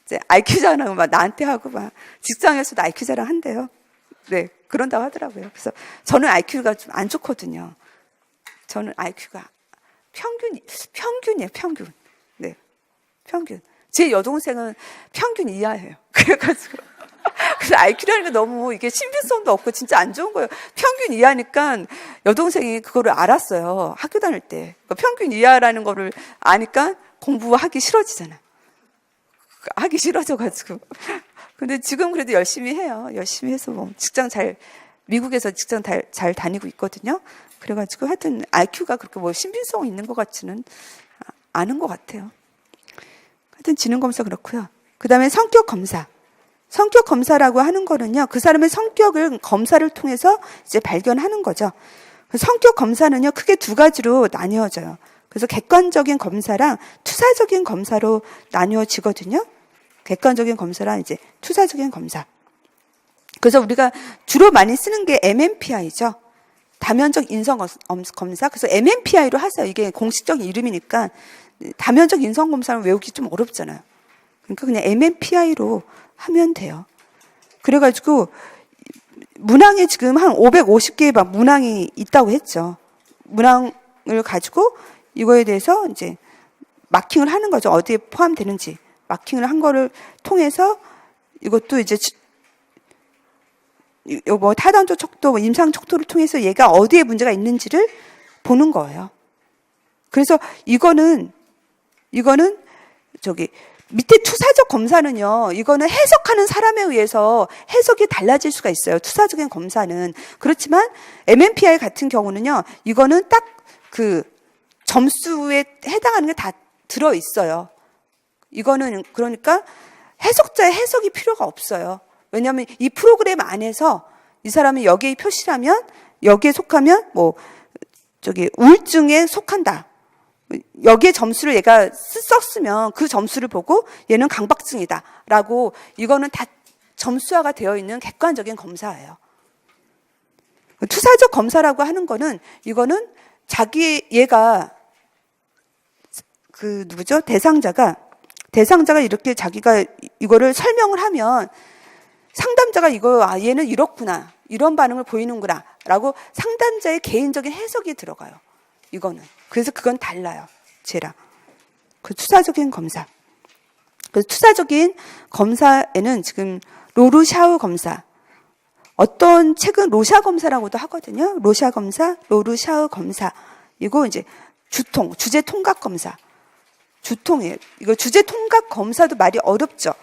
이제 IQ 자랑을 막 나한테 하고 막 직장에서도 IQ 자랑 한대요. 네, 그런다고 하더라고요. 그래서 저는 IQ가 좀 안 좋거든요. 저는 IQ가 평균이에요, 평균. 네, 평균. 제 여동생은 평균 이하예요. 그래가지고. 그래서 IQ라는 게 너무 이게 신빙성도 없고 진짜 안 좋은 거예요. 평균 이하니까 여동생이 그거를 알았어요. 학교 다닐 때. 평균 이하라는 거를 아니까 공부하기 싫어지잖아요. 하기 싫어져가지고. 근데 지금 그래도 열심히 해요. 열심히 해서 뭐 미국에서 직장 잘 다니고 있거든요. 그래가지고 하여튼 IQ가 그렇게 뭐 신빙성 있는 것 같지는 않은 것 같아요. 하여튼 지능검사 그렇고요. 그 다음에 성격검사. 성격검사라고 하는 거는요, 그 사람의 성격을 검사를 통해서 이제 발견하는 거죠. 성격검사는요, 크게 2가지로 나뉘어져요. 그래서 객관적인 검사랑 투사적인 검사로 나뉘어지거든요. 객관적인 검사랑 이제 투사적인 검사. 그래서 우리가 주로 많이 쓰는 게 MMPI죠. 다면적 인성 검사. 그래서 MMPI로 하세요. 이게 공식적인 이름이니까 다면적 인성 검사는 외우기 좀 어렵잖아요. 그러니까 그냥 MMPI로 하면 돼요. 그래가지고 문항에 지금 한 550개의 막 문항이 있다고 했죠. 문항을 가지고 이거에 대해서 이제 마킹을 하는 거죠. 어디에 포함되는지. 마킹을 한 거를 통해서 이것도 이제 뭐 타당도 척도, 뭐 임상 척도를 통해서 얘가 어디에 문제가 있는지를 보는 거예요. 그래서 이거는 저기 밑에 투사적 검사는요, 이거는 해석하는 사람에 의해서 해석이 달라질 수가 있어요. 투사적인 검사는. 그렇지만 MMPI 같은 경우는요, 이거는 딱 그 점수에 해당하는 게 다 들어 있어요. 이거는 그러니까 해석자의 해석이 필요가 없어요. 왜냐하면 이 프로그램 안에서 이 사람이 여기에 표시라면 여기에 속하면 뭐 저기 우울증에 속한다. 여기에 점수를 얘가 썼으면 그 점수를 보고 얘는 강박증이다라고 이거는 다 점수화가 되어 있는 객관적인 검사예요. 투사적 검사라고 하는 거는 이거는 얘가 그 누구죠? 대상자가 이렇게 자기가 이거를 설명을 하면 상담자가 얘는 이렇구나. 이런 반응을 보이는구나. 라고 상담자의 개인적인 해석이 들어가요. 이거는. 그래서 그건 달라요. 쟤랑. 그 투사적인 검사. 그 투사적인 검사에는 지금 로르샤우 검사. 어떤 책은 로샤 검사라고도 하거든요. 로샤 검사, 로르샤우 검사. 이거 이제 주제 통각 검사. 주통이에요. 이거 주제 통각 검사도 말이 어렵죠.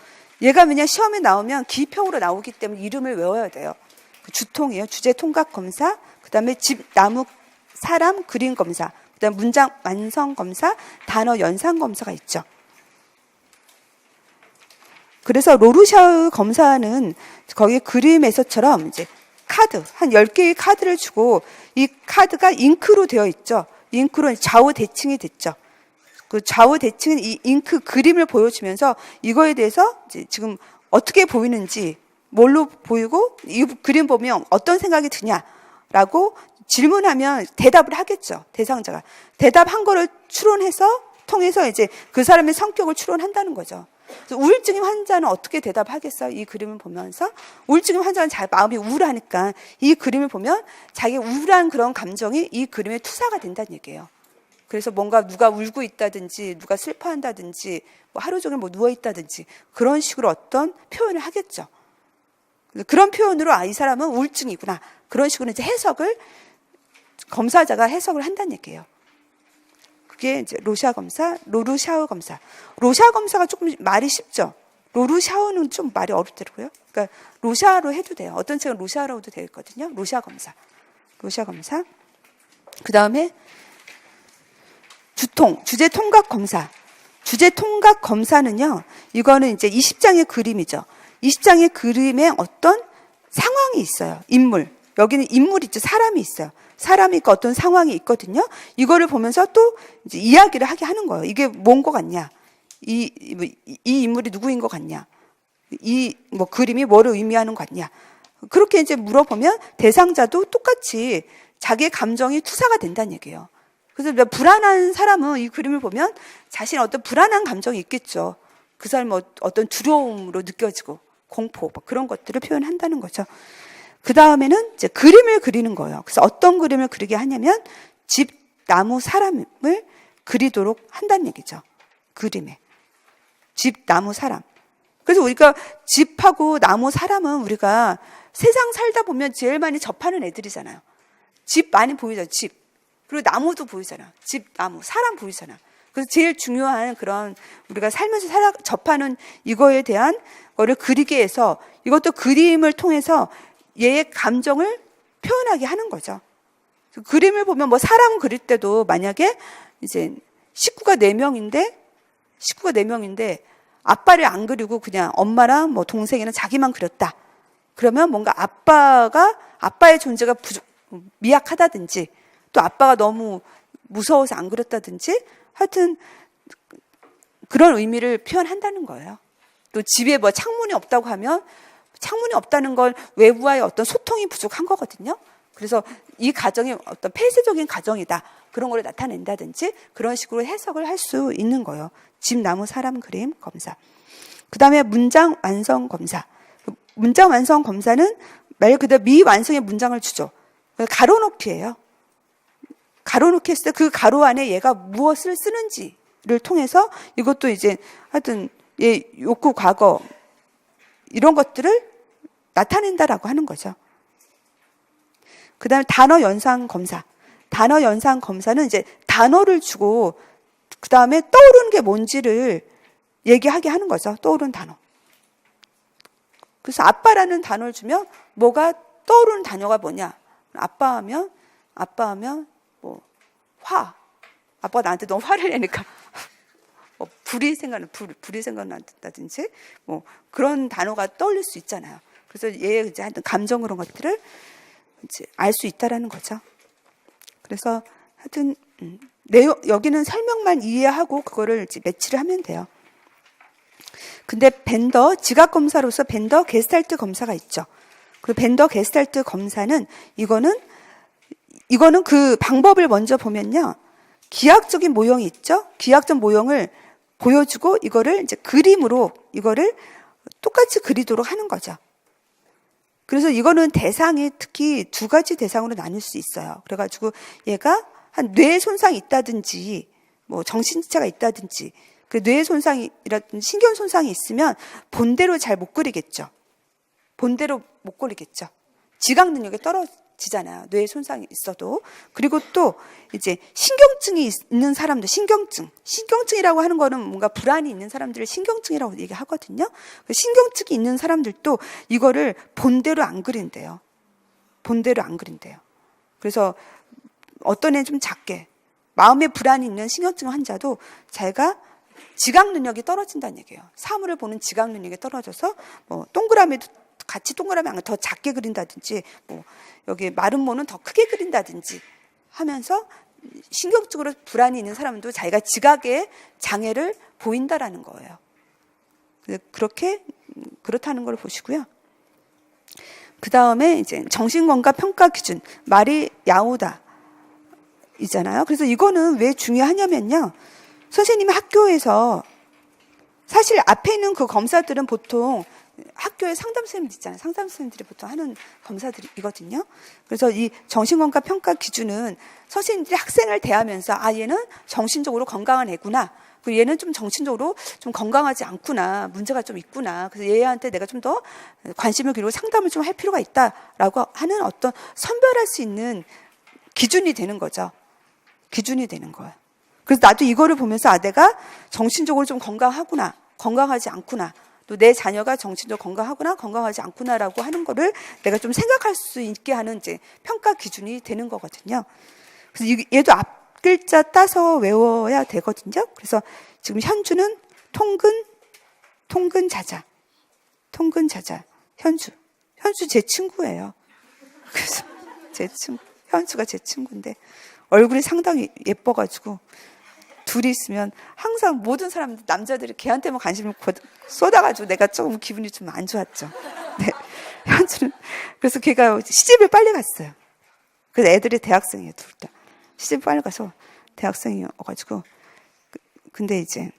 얘가 왜냐 시험에 나오면 기표로 나오기 때문에 이름을 외워야 돼요. 주통이에요. 주제 통각 검사. 그다음에 집, 나무, 사람, 그림 검사. 그다음에 문장 완성 검사, 단어 연상 검사가 있죠. 그래서 로르샤우 검사는 거기 그림에서처럼 이제 카드, 한 10개의 카드를 주고 이 카드가 잉크로 되어 있죠. 잉크로 좌우 대칭이 됐죠. 그 좌우 대칭은 이 잉크 그림을 보여주면서 이거에 대해서 이제 지금 어떻게 보이는지, 뭘로 보이고 이 그림 보면 어떤 생각이 드냐라고 질문하면 대답을 하겠죠. 대상자가. 대답한 거를 통해서 이제 그 사람의 성격을 추론한다는 거죠. 우울증 환자는 어떻게 대답하겠어요? 이 그림을 보면서 우울증 환자는 마음이 우울하니까 이 그림을 보면 자기 우울한 그런 감정이 이 그림에 투사가 된다는 얘기예요. 그래서 뭔가 누가 울고 있다든지 누가 슬퍼한다든지 뭐 하루 종일 뭐 누워 있다든지 그런 식으로 어떤 표현을 하겠죠. 그런 표현으로 이 사람은 우울증이구나. 그런 식으로 이제 검사자가 해석을 한다는 얘기예요. 그게 이제 로르샤우 검사. 로샤 검사가 조금 말이 쉽죠. 로르샤우는 좀 말이 어렵더라고요. 그러니까 로샤로 해도 돼요. 어떤 책은 로샤로도 되어 있거든요. 로샤 검사. 그 다음에 주제 통각 검사. 주제 통각 검사는요, 이거는 이제 20장의 그림이죠. 20장의 그림에 어떤 상황이 있어요. 인물. 여기는 인물이 있죠. 사람이 있어요. 사람이 있고 어떤 상황이 있거든요. 이거를 보면서 또 이제 이야기를 하게 하는 거예요. 이게 뭔 것 같냐? 이 인물이 누구인 것 같냐? 이 그림이 뭐를 의미하는 것 같냐? 그렇게 이제 물어보면 대상자도 똑같이 자기의 감정이 투사가 된다는 얘기예요. 그래서 불안한 사람은 이 그림을 보면 자신 어떤 불안한 감정이 있겠죠. 그 사람은 어떤 두려움으로 느껴지고 공포 그런 것들을 표현한다는 거죠. 그 다음에는 이제 그림을 그리는 거예요. 그래서 어떤 그림을 그리게 하냐면 집, 나무, 사람을 그리도록 한다는 얘기죠. 그림에. 집, 나무, 사람. 그래서 우리가 집하고 나무, 사람은 우리가 세상 살다 보면 제일 많이 접하는 애들이잖아요. 집 많이 보이죠. 집. 그리고 나무도 보이잖아. 집, 나무, 사람 보이잖아. 그래서 제일 중요한 그런 우리가 살면서 접하는 이거에 대한 거를 그리게 해서 이것도 그림을 통해서 얘의 감정을 표현하게 하는 거죠. 그림을 보면 사람 그릴 때도 만약에 이제 식구가 4명인데 아빠를 안 그리고 그냥 엄마랑 동생이랑 자기만 그렸다. 그러면 뭔가 아빠의 존재가 미약하다든지 또 아빠가 너무 무서워서 안 그랬다든지 하여튼 그런 의미를 표현한다는 거예요. 또 집에 뭐 창문이 없다고 하면 창문이 없다는 건 외부와의 어떤 소통이 부족한 거거든요. 그래서 이 가정이 어떤 폐쇄적인 가정이다. 그런 걸 나타낸다든지 그런 식으로 해석을 할 수 있는 거예요. 집, 나무, 사람, 그림, 검사. 그 다음에 문장 완성 검사. 문장 완성 검사는 말 그대로 미완성의 문장을 주죠. 가로놓기예요. 가로놓기 했을 때 그 가로 안에 얘가 무엇을 쓰는지를 통해서 이것도 이제 하여튼 얘 욕구 과거 이런 것들을 나타낸다라고 하는 거죠. 그 다음에 단어 연상 검사. 단어 연상 검사는 이제 단어를 주고 그 다음에 떠오르는 게 뭔지를 얘기하게 하는 거죠. 떠오르는 단어. 그래서 아빠라는 단어를 주면 뭐가 떠오르는 단어가 뭐냐. 아빠 하면 뭐 화. 아빠가 나한테 너무 화를 내니까 뭐 불이 생각난다든지 뭐 그런 단어가 떠올릴 수 있잖아요. 그래서 얘 이제 하여튼 감정 그런 것들을 이제 알 수 있다라는 거죠. 그래서 하여튼 여기는 설명만 이해하고 그거를 이제 매치를 하면 돼요. 근데 벤더 지각 검사로서 벤더 게스탈트 검사가 있죠. 그 벤더 게스탈트 검사는 이거는 그 방법을 먼저 보면요. 기하학적인 모형이 있죠. 기하학적 모형을 보여주고 이거를 이제 그림으로 이거를 똑같이 그리도록 하는 거죠. 그래서 이거는 대상이 특히 두 가지 대상으로 나눌 수 있어요. 그래가지고 얘가 한 뇌 손상이 있다든지 뭐 정신지체가 있다든지 그 뇌 손상이라든지 신경 손상이 있으면 본대로 잘 못 그리겠죠. 본대로 못 그리겠죠. 지각 능력이 떨어지잖아요. 뇌 손상이 있어도. 그리고 또 이제 신경증이 있는 사람들, 신경증이라고 하는 거는 뭔가 불안이 있는 사람들을 신경증이라고 얘기하거든요. 신경증이 있는 사람들도 이거를 본대로 안 그린대요. 본대로 안 그린대요. 그래서 어떤 애는 좀 작게 마음에 불안이 있는 신경증 환자도 자기가 지각 능력이 떨어진다는 얘기예요. 사물을 보는 지각 능력이 떨어져서 뭐 동그라미도 같이 동그라미 안 더 작게 그린다든지 뭐 여기 마른 모는 더 크게 그린다든지 하면서 신경적으로 불안이 있는 사람도 자기가 지각의 장애를 보인다라는 거예요. 그렇다는 걸 보시고요. 그 다음에 이제 정신건강 평가 기준 말이 야오다 이잖아요. 그래서 이거는 왜 중요하냐면요. 선생님이 학교에서 사실 앞에 있는 그 검사들은 보통 학교에 상담 선생님들 있잖아요. 상담 선생님들이 보통 하는 검사들이거든요. 그래서 이 정신건강 평가 기준은 선생님들이 학생을 대하면서 얘는 정신적으로 건강한 애구나. 그리고 얘는 좀 정신적으로 좀 건강하지 않구나. 문제가 좀 있구나. 그래서 얘한테 내가 좀 더 관심을 기울이고 상담을 좀 할 필요가 있다라고 하는 어떤 선별할 수 있는 기준이 되는 거죠. 기준이 되는 거예요. 그래서 나도 이거를 보면서 내가 정신적으로 좀 건강하구나. 건강하지 않구나. 또 내 자녀가 정신적으로 건강하구나, 건강하지 않구나라고 하는 거를 내가 좀 생각할 수 있게 하는 이제 평가 기준이 되는 거거든요. 그래서 얘도 앞 글자 따서 외워야 되거든요. 그래서 지금 현주는 통근 자자, 현주 제 친구예요. 그래서 현주가 제 친구인데 얼굴이 상당히 예뻐가지고. 둘이 있으면 항상 모든 사람들, 남자들이 걔한테만 관심을 쏟아가지고 내가 조금 기분이 좀 안 좋았죠. 네. 현주는, 그래서 걔가 시집을 빨리 갔어요. 그래서 애들이 대학생이에요, 둘 다. 시집 빨리 가서 대학생이어가지고. 근데 이제,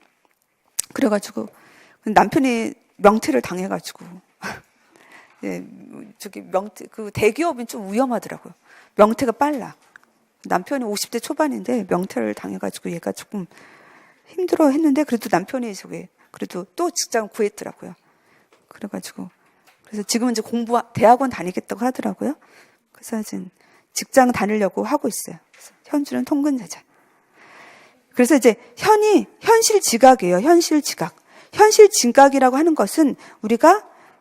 그래가지고, 남편이 명퇴를 당해가지고. 예, 그 대기업은 좀 위험하더라고요. 명퇴가 빨라. 남편이 50대 초반인데 명퇴를 당해가지고 얘가 조금 힘들어 했는데 그래도 남편이 그래도 또 직장을 구했더라고요. 그래가지고 그래서 지금은 이제 대학원 다니겠다고 하더라고요. 그래서 지금 직장 다니려고 하고 있어요. 그래서 현주는 통근자자. 그래서 이제 현실 지각이에요. 현실 지각. 현실 지각이라고 하는 것은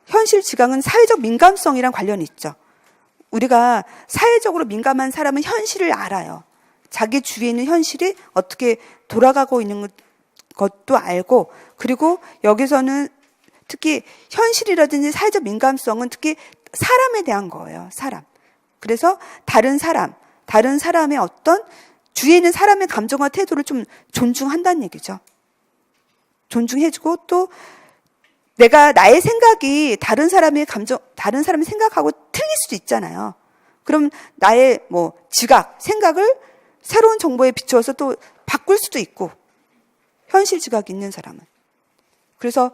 현실 지각은 사회적 민감성이랑 관련이 있죠. 우리가 사회적으로 민감한 사람은 현실을 알아요. 자기 주위에 있는 현실이 어떻게 돌아가고 있는 것도 알고, 그리고 여기서는 특히 현실이라든지 사회적 민감성은 특히 사람에 대한 거예요. 사람. 그래서 다른 사람의 어떤 주위에 있는 사람의 감정과 태도를 좀 존중한다는 얘기죠. 존중해주고 또 내가 나의 생각이 다른 사람의 생각하고 틀릴 수도 있잖아요. 그럼 나의 지각, 생각을 새로운 정보에 비추어서 또 바꿀 수도 있고, 현실 지각이 있는 사람은. 그래서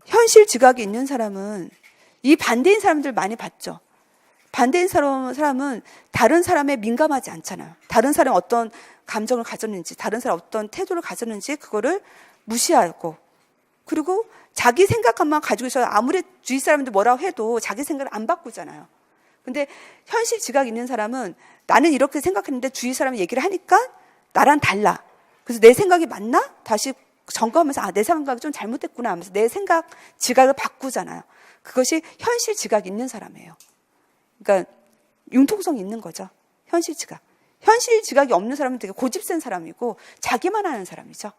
현실 지각이 있는 사람은 이 반대인 사람들 많이 봤죠. 반대인 사람은 다른 사람에 민감하지 않잖아요. 다른 사람이 어떤 감정을 가졌는지, 다른 사람이 어떤 태도를 가졌는지 그거를 무시하고, 그리고 자기 생각만 가지고 있어서 아무리 주위 사람들 뭐라고 해도 자기 생각을 안 바꾸잖아요. 근데 현실 지각 있는 사람은 나는 이렇게 생각했는데 주위 사람이 얘기를 하니까 나랑 달라. 그래서 내 생각이 맞나? 다시 점검하면서 내 생각이 좀 잘못됐구나 하면서 내 생각 지각을 바꾸잖아요. 그것이 현실 지각이 있는 사람이에요. 그러니까 융통성이 있는 거죠. 현실 지각. 현실 지각이 없는 사람은 되게 고집센 사람이고 자기만 하는 사람이죠.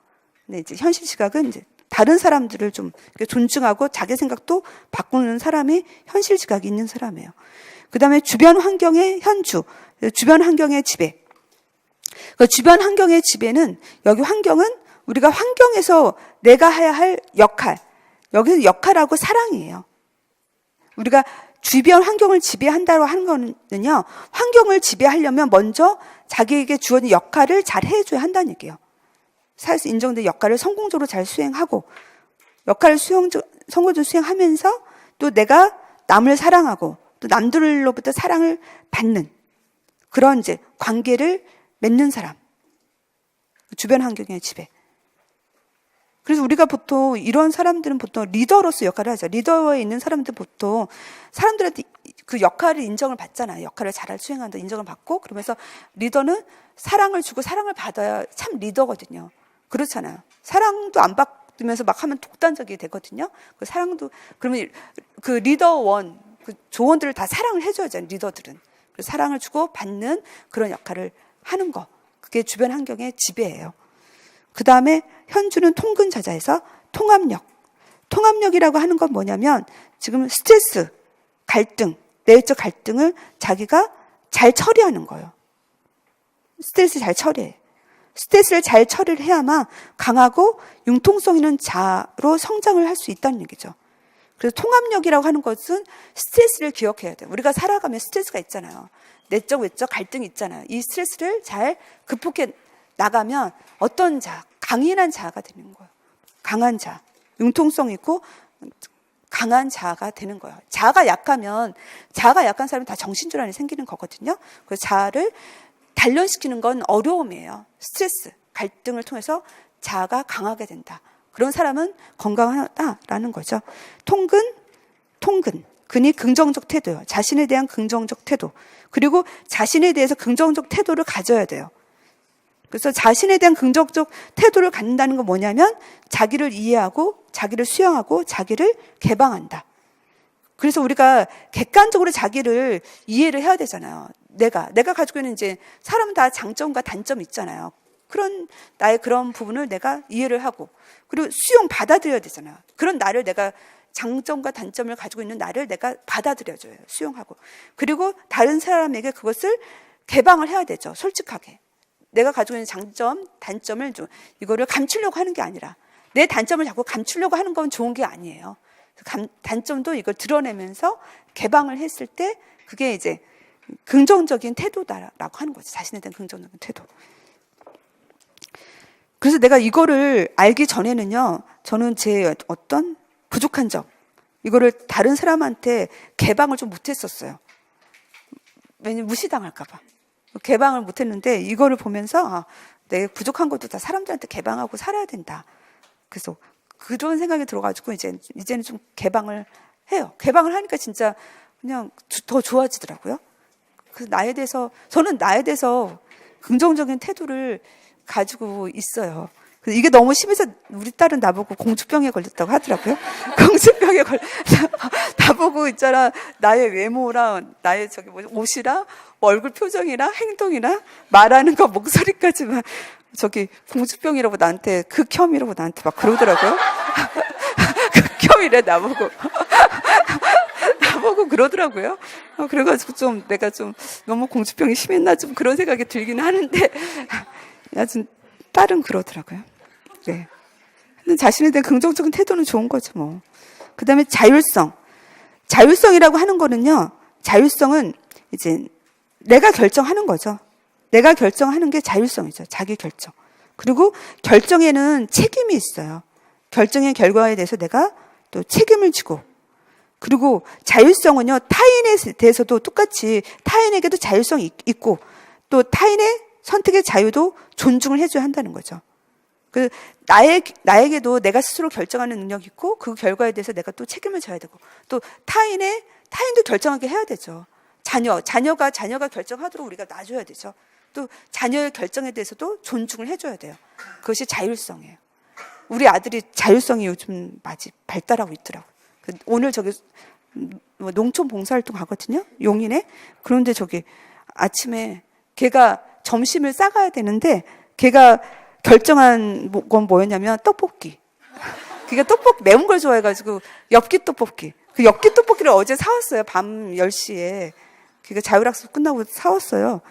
근데 이제 현실 지각은 이제 다른 사람들을 좀 존중하고 자기 생각도 바꾸는 사람이 현실 지각이 있는 사람이에요. 그 다음에 주변 환경의 현주, 주변 환경의 지배. 그 주변 환경의 지배는, 여기 환경은 우리가 환경에서 내가 해야 할 역할, 여기서 역할하고 사랑이에요. 우리가 주변 환경을 지배한다고 하는 거는요, 환경을 지배하려면 먼저 자기에게 주어진 역할을 잘 해줘야 한다는 얘기예요. 사회에서 인정된 역할을 성공적으로 잘 수행하고, 역할을 성공적으로 수행하면서 또 내가 남을 사랑하고 또 남들로부터 사랑을 받는 그런 이제 관계를 맺는 사람. 주변 환경의 지배. 그래서 우리가 보통 이런 사람들은 보통 리더로서 역할을 하죠. 리더에 있는 사람들은 보통 사람들한테 그 역할을 인정을 받잖아요. 역할을 잘 수행한다 인정을 받고, 그러면서 리더는 사랑을 주고 사랑을 받아야 참 리더거든요. 그렇잖아요. 사랑도 안 받으면서 막 하면 독단적이 되거든요. 그 사랑도, 그러면 그 리더원, 그 조원들을 다 사랑을 해줘야죠. 리더들은. 그래서 사랑을 주고 받는 그런 역할을 하는 거. 그게 주변 환경의 지배예요. 그 다음에 현주는 통근자자에서 통합력. 통합력이라고 하는 건 뭐냐면 지금 스트레스, 갈등, 내적 갈등을 자기가 잘 처리하는 거예요. 스트레스 잘 처리해. 스트레스를 잘 처리를 해야만 강하고 융통성 있는 자로 성장을 할 수 있다는 얘기죠. 그래서 통합력이라고 하는 것은 스트레스를 기억해야 돼요. 우리가 살아가면 스트레스가 있잖아요. 내적, 외적 갈등이 있잖아요. 이 스트레스를 잘 극복해 나가면 어떤 자, 강인한 자아가 되는 거예요. 강한 자, 융통성 있고 강한 자아가 되는 거예요. 자아가 약한 사람은 다 정신질환이 생기는 거거든요. 그래서 자아를 단련시키는 건 어려움이에요. 스트레스, 갈등을 통해서 자아가 강하게 된다. 그런 사람은 건강하다라는 거죠. 통근. 근이 긍정적 태도예요. 자신에 대한 긍정적 태도. 그리고 자신에 대해서 긍정적 태도를 가져야 돼요. 그래서 자신에 대한 긍정적 태도를 갖는다는 건 뭐냐면 자기를 이해하고 자기를 수용하고 자기를 개방한다. 그래서 우리가 객관적으로 자기를 이해를 해야 되잖아요. 내가 가지고 있는 이제 사람은 다 장점과 단점이 있잖아요. 그런 나의 그런 부분을 내가 이해를 하고 그리고 받아들여야 되잖아요. 그런 나를 내가 장점과 단점을 가지고 있는 나를 내가 받아들여줘요. 수용하고. 그리고 다른 사람에게 그것을 개방을 해야 되죠. 솔직하게. 내가 가지고 있는 장점, 단점을 좀 이거를 감추려고 하는 게 아니라 내 단점을 자꾸 감추려고 하는 건 좋은 게 아니에요. 단점도 이걸 드러내면서 개방을 했을 때 그게 이제 긍정적인 태도다라고 하는 거죠. 자신에 대한 긍정적인 태도. 그래서 내가 이거를 알기 전에는요, 저는 제 어떤 부족한 점, 이거를 다른 사람한테 개방을 좀 못했었어요. 왜냐면 무시당할까봐. 개방을 못했는데 이거를 보면서 내 부족한 것도 다 사람들한테 개방하고 살아야 된다. 그래서 그런 생각이 들어가지고 이제는 좀 개방을 해요. 개방을 하니까 진짜 그냥 더 좋아지더라고요. 그래서 저는 나에 대해서 긍정적인 태도를 가지고 있어요. 이게 너무 심해서 우리 딸은 나보고 공주병에 걸렸다고 하더라고요. 공주병에 나보고 있잖아. 나의 외모랑 나의 옷이랑 얼굴 표정이랑 행동이랑 말하는 거 목소리까지만 공주병이라고 나한테 극혐이라고 나한테 막 그러더라고요. 극혐이래 나보고 그러더라고요. 그래가지고 좀 내가 좀 너무 공주병이 심했나 좀 그런 생각이 들긴 하는데 아주 딸은 그러더라고요. 네. 근데 자신에 대한 긍정적인 태도는 좋은 거죠, 뭐. 그 다음에 자율성. 자율성이라고 하는 거는요, 자율성은 이제 내가 결정하는 거죠. 내가 결정하는 게 자율성이죠. 자기 결정. 그리고 결정에는 책임이 있어요. 결정의 결과에 대해서 내가 또 책임을 지고. 그리고 자율성은요, 타인에 대해서도 똑같이 타인에게도 자율성이 있고 또 타인의 선택의 자유도 존중을 해줘야 한다는 거죠. 나에게도 내가 스스로 결정하는 능력이 있고 그 결과에 대해서 내가 또 책임을 져야 되고 또 타인도 결정하게 해야 되죠. 자녀가 결정하도록 우리가 놔줘야 되죠. 또 자녀의 결정에 대해서도 존중을 해줘야 돼요. 그것이 자율성이에요. 우리 아들이 자율성이 요즘 많이 발달하고 있더라고요. 오늘 저기 농촌 봉사활동 가거든요. 용인에. 그런데 저기 아침에 걔가 점심을 싸가야 되는데 걔가 결정한 건 뭐였냐면 떡볶이. 그러니까 떡볶이 매운 걸 좋아해가지고 엽기 떡볶이. 그 엽기 떡볶이를 어제 사왔어요. 밤 10시에. 그러니까 자율학습 끝나고 사왔어요.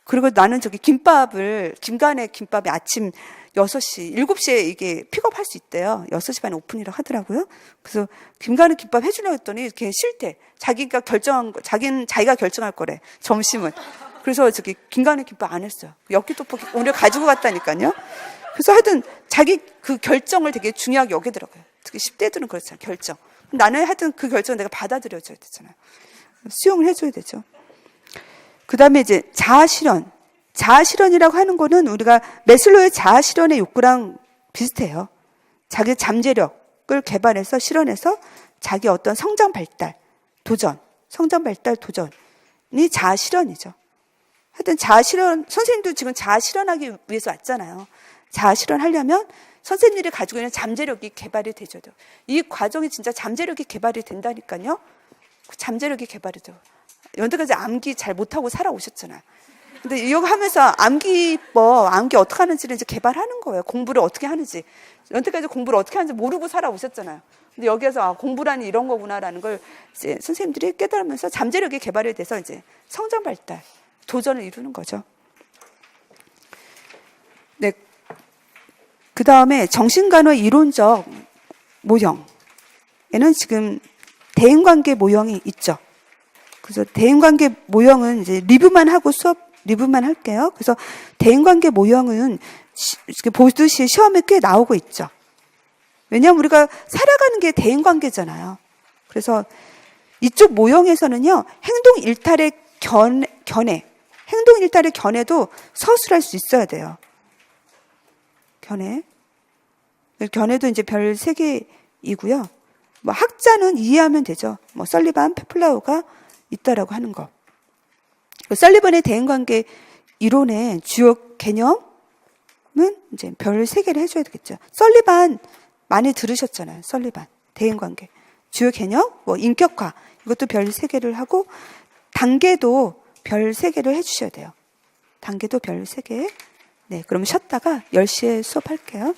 그리고 나는 저기 김간의 김밥이 아침 6시, 7시에 이게 픽업할 수 있대요. 6시 반에 오픈이라고 하더라고요. 그래서 김간의 김밥 해주려고 했더니 걔 싫대. 자기가 결정할 거래. 점심은. 그래서 저기 김간의 김밥 안 했어요. 엽기 떡볶이 오늘 가지고 갔다니까요. 그래서 하여튼 자기 그 결정을 되게 중요하게 여기더라고요. 특히 10대들은 그렇잖아요. 결정. 나는 하여튼 그 결정을 내가 받아들여줘야 되잖아요. 수용을 해줘야 되죠. 그 다음에 이제 자아실현. 자아실현이라고 하는 거는 우리가 매슬로의 자아실현의 욕구랑 비슷해요. 자기 잠재력을 개발해서 실현해서 자기 어떤 성장 발달, 도전이 자아실현이죠. 하여튼 자아실현, 선생님도 지금 자아실현하기 위해서 왔잖아요. 자아실현하려면 선생님들이 가지고 있는 잠재력이 개발이 되죠. 이 과정이 진짜 잠재력이 개발이 된다니까요. 잠재력이 개발이 돼요. 여태까지 암기 잘 못하고 살아오셨잖아요. 근데 이거 하면서 암기 어떻게 하는지를 이제 개발하는 거예요. 공부를 어떻게 하는지. 여태까지 공부를 어떻게 하는지 모르고 살아오셨잖아요. 근데 여기에서 공부라는 이런 거구나라는 걸 이제 선생님들이 깨달으면서 잠재력이 개발이 돼서 이제 성장 발달, 도전을 이루는 거죠. 네. 그 다음에 정신간호의 이론적 모형에는 지금 대인관계 모형이 있죠. 그래서 대인관계 모형은 이제 리뷰만 할게요. 그래서 대인관계 모형은 보듯이 시험에 꽤 나오고 있죠. 왜냐하면 우리가 살아가는 게 대인관계잖아요. 그래서 이쪽 모형에서는요, 행동 일탈의 견해도 서술할 수 있어야 돼요. 견해도 이제 별 3개이고요. 뭐 학자는 이해하면 되죠. 뭐 설리반, 페플라우가 있다라고 하는 거. 설리반의 대인관계 이론의 주요 개념은 이제 별 3개를 해줘야 되겠죠. 설리반 많이 들으셨잖아요. 설리반 대인관계 주요 개념, 뭐 인격화 이것도 별 3개를 하고 단계도 별 3개를 해주셔야 돼요. 단계도 별 3개. 네, 그럼 쉬었다가 10시에 수업할게요.